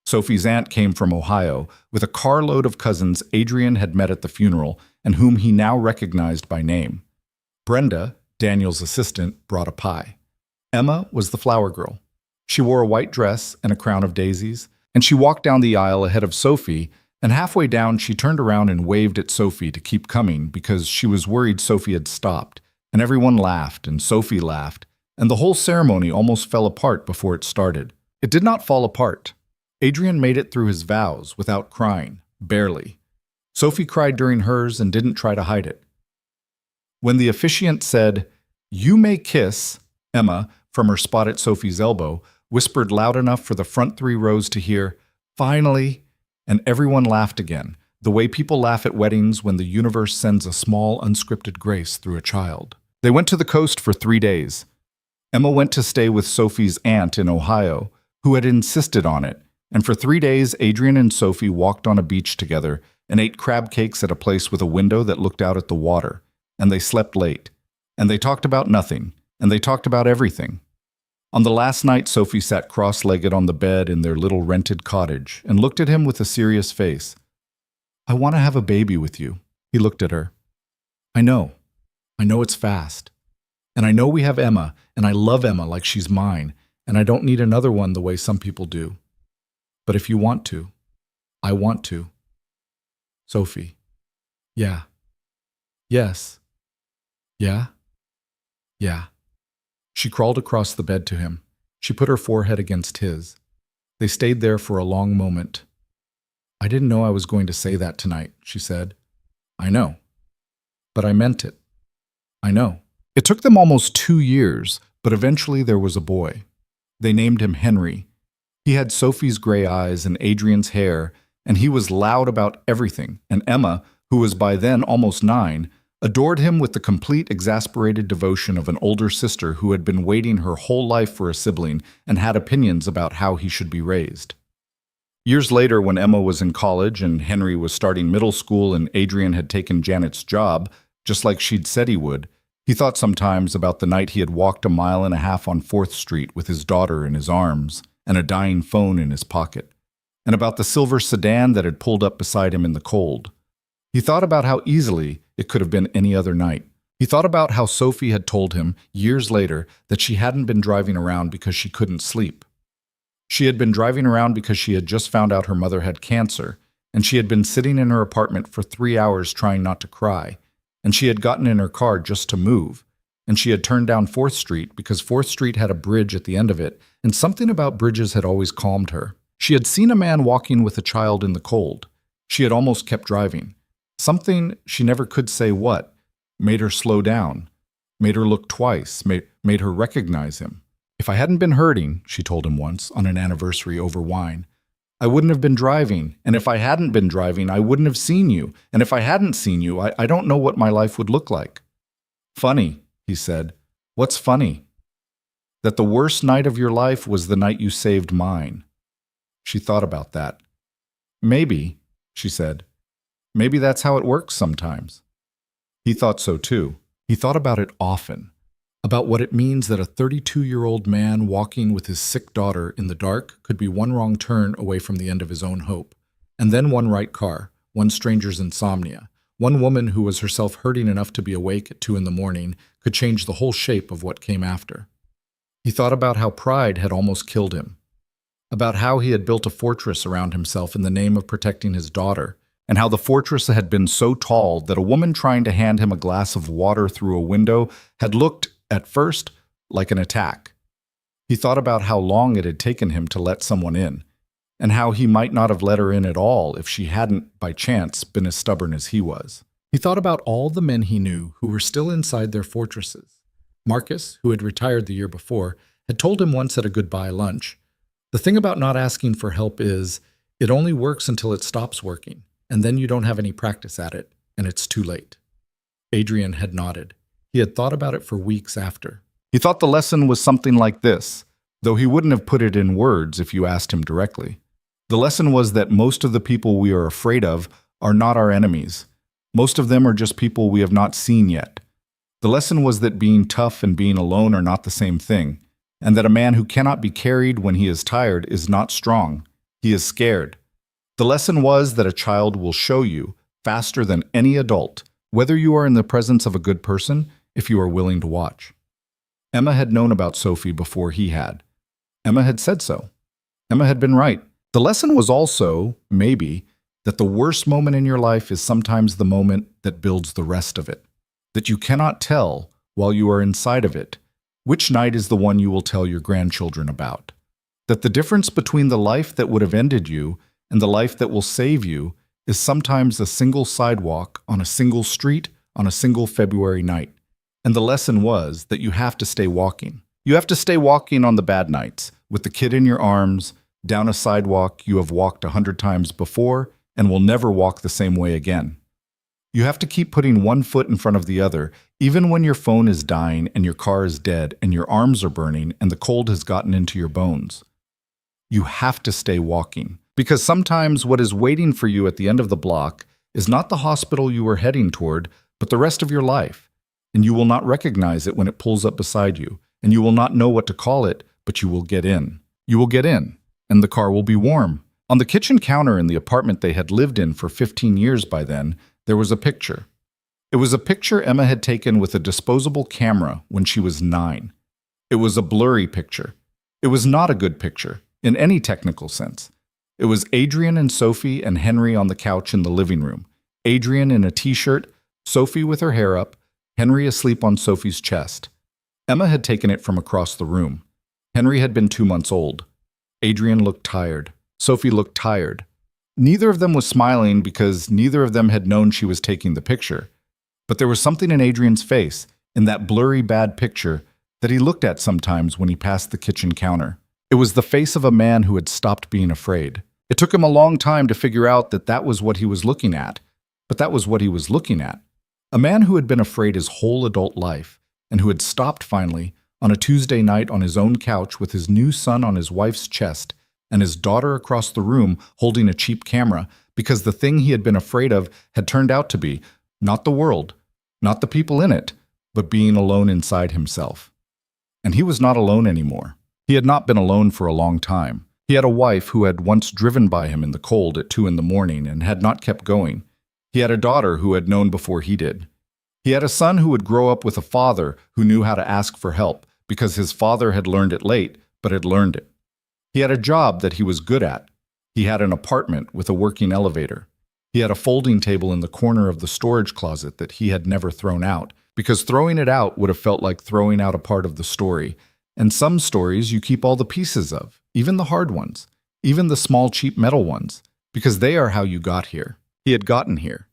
Sophie's aunt came from Ohio with a carload of cousins Adrian had met at the funeral and whom he now recognized by name. Brenda, Daniel's assistant, brought a pie. Emma was the flower girl. She wore a white dress and a crown of daisies, and she walked down the aisle ahead of Sophie, and halfway down she turned around and waved at Sophie to keep coming because she was worried Sophie had stopped, and everyone laughed, and Sophie laughed, and the whole ceremony almost fell apart before it started. It did not fall apart. Adrian made it through his vows without crying, barely. Sophie cried during hers and didn't try to hide it. When the officiant said, "You may kiss," Emma, from her spot at Sophie's elbow, whispered loud enough for the front 3 rows to hear, "Finally," and everyone laughed again, the way people laugh at weddings when the universe sends a small, unscripted grace through a child. They went to the coast for 3 days. Emma went to stay with Sophie's aunt in Ohio, who had insisted on it, and for 3 days Adrian and Sophie walked on a beach together and ate crab cakes at a place with a window that looked out at the water, and they slept late, and they talked about nothing, and they talked about everything. On the last night, Sophie sat cross-legged on the bed in their little rented cottage and looked at him with a serious face. "I want to have a baby with you." He looked at her. I know it's fast. And I know we have Emma, and I love Emma like she's mine, and I don't need another one the way some people do. But if you want to, I want to." Sophie. "Yeah. Yes. Yeah. Yeah." She crawled across the bed to him. She put her forehead against his. They stayed there for a long moment. "I didn't know I was going to say that tonight," she said. "I know. But I meant it. I know." It took them almost 2 years, but eventually there was a boy. They named him Henry. He had Sophie's gray eyes and Adrian's hair, and he was loud about everything, and Emma, who was by then almost 9, adored him with the complete exasperated devotion of an older sister who had been waiting her whole life for a sibling and had opinions about how he should be raised. Years later, when Emma was in college and Henry was starting middle school and Adrian had taken Janet's job, just like she'd said he would, he thought sometimes about the night he had walked 1.5 miles on 4th Street with his daughter in his arms and a dying phone in his pocket, and about the silver sedan that had pulled up beside him in the cold. He thought about how easily it could have been any other night. He thought about how Sophie had told him, years later, that she hadn't been driving around because she couldn't sleep. She had been driving around because she had just found out her mother had cancer, and she had been sitting in her apartment for 3 hours trying not to cry, and she had gotten in her car just to move, and she had turned down 4th Street because 4th Street had a bridge at the end of it, and something about bridges had always calmed her. She had seen a man walking with a child in the cold. She had almost kept driving. Something, she never could say what, made her slow down, made her look twice, made her recognize him. "If I hadn't been hurting," she told him once on an anniversary over wine, "I wouldn't have been driving, and if I hadn't been driving, I wouldn't have seen you, and if I hadn't seen you, I don't know what my life would look like." Funny, he said. What's funny? That the worst night of your life was the night you saved mine. She thought about that. Maybe, she said. Maybe that's how it works sometimes. He thought so too. He thought about it often, about what it means that a 32-year-old man walking with his sick daughter in the dark could be one wrong turn away from the end of his own hope, and then one right car, one stranger's insomnia, one woman who was herself hurting enough to be awake at 2 a.m. could change the whole shape of what came after. He thought about how pride had almost killed him, about how he had built a fortress around himself in the name of protecting his daughter, and how the fortress had been so tall that a woman trying to hand him a glass of water through a window had looked, at first, like an attack. He thought about how long it had taken him to let someone in, and how he might not have let her in at all if she hadn't, by chance, been as stubborn as he was. He thought about all the men he knew who were still inside their fortresses. Marcus, who had retired the year before, had told him once at a goodbye lunch, "The thing about not asking for help is, it only works until it stops working, and then you don't have any practice at it, and it's too late." Adrian had nodded. He had thought about it for weeks after. He thought the lesson was something like this, though he wouldn't have put it in words if you asked him directly. The lesson was that most of the people we are afraid of are not our enemies. Most of them are just people we have not seen yet. The lesson was that being tough and being alone are not the same thing, and that a man who cannot be carried when he is tired is not strong. He is scared. The lesson was that a child will show you, faster than any adult, whether you are in the presence of a good person, if you are willing to watch. Emma had known about Sophie before he had. Emma had said so. Emma had been right. The lesson was also, maybe, that the worst moment in your life is sometimes the moment that builds the rest of it. That you cannot tell, while you are inside of it, which night is the one you will tell your grandchildren about. That the difference between the life that would have ended you and the life that will save you is sometimes a single sidewalk on a single street on a single February night. And the lesson was that you have to stay walking. You have to stay walking on the bad nights, with the kid in your arms, down a sidewalk you have walked 100 times before and will never walk the same way again. You have to keep putting one foot in front of the other, even when your phone is dying and your car is dead and your arms are burning and the cold has gotten into your bones. You have to stay walking, because sometimes what is waiting for you at the end of the block is not the hospital you are heading toward, but the rest of your life. And you will not recognize it when it pulls up beside you, and you will not know what to call it, but you will get in. You will get in, and the car will be warm. On the kitchen counter in the apartment they had lived in for 15 years by then, there was a picture. It was a picture Emma had taken with a disposable camera when she was 9. It was a blurry picture. It was not a good picture, in any technical sense. It was Adrian and Sophie and Henry on the couch in the living room. Adrian in a t-shirt, Sophie with her hair up, Henry asleep on Sophie's chest. Emma had taken it from across the room. Henry had been 2 months old. Adrian looked tired. Sophie looked tired. Neither of them was smiling because neither of them had known she was taking the picture. But there was something in Adrian's face, in that blurry bad picture, that he looked at sometimes when he passed the kitchen counter. It was the face of a man who had stopped being afraid. It took him a long time to figure out that that was what he was looking at, but that was what he was looking at. A man who had been afraid his whole adult life, and who had stopped finally, on a Tuesday night on his own couch with his new son on his wife's chest, and his daughter across the room holding a cheap camera, because the thing he had been afraid of had turned out to be, not the world, not the people in it, but being alone inside himself. And he was not alone anymore. He had not been alone for a long time. He had a wife who had once driven by him in the cold at 2 a.m. and had not kept going. He had a daughter who had known before he did. He had a son who would grow up with a father who knew how to ask for help because his father had learned it late, but had learned it. He had a job that he was good at. He had an apartment with a working elevator. He had a folding table in the corner of the storage closet that he had never thrown out, because throwing it out would have felt like throwing out a part of the story. And some stories you keep all the pieces of, even the hard ones, even the small cheap metal ones, because they are how you got here. He had gotten here.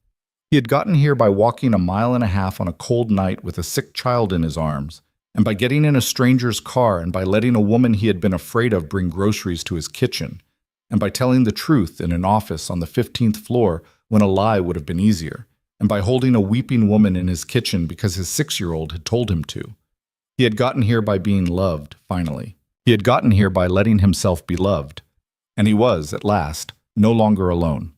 He had gotten here by walking 1.5 miles on a cold night with a sick child in his arms, and by getting in a stranger's car, and by letting a woman he had been afraid of bring groceries to his kitchen, and by telling the truth in an office on the 15th floor when a lie would have been easier. and by holding a weeping woman in his kitchen because his 6-year-old had told him to. He had gotten here by being loved, finally. He had gotten here by letting himself be loved. And he was, at last, no longer alone.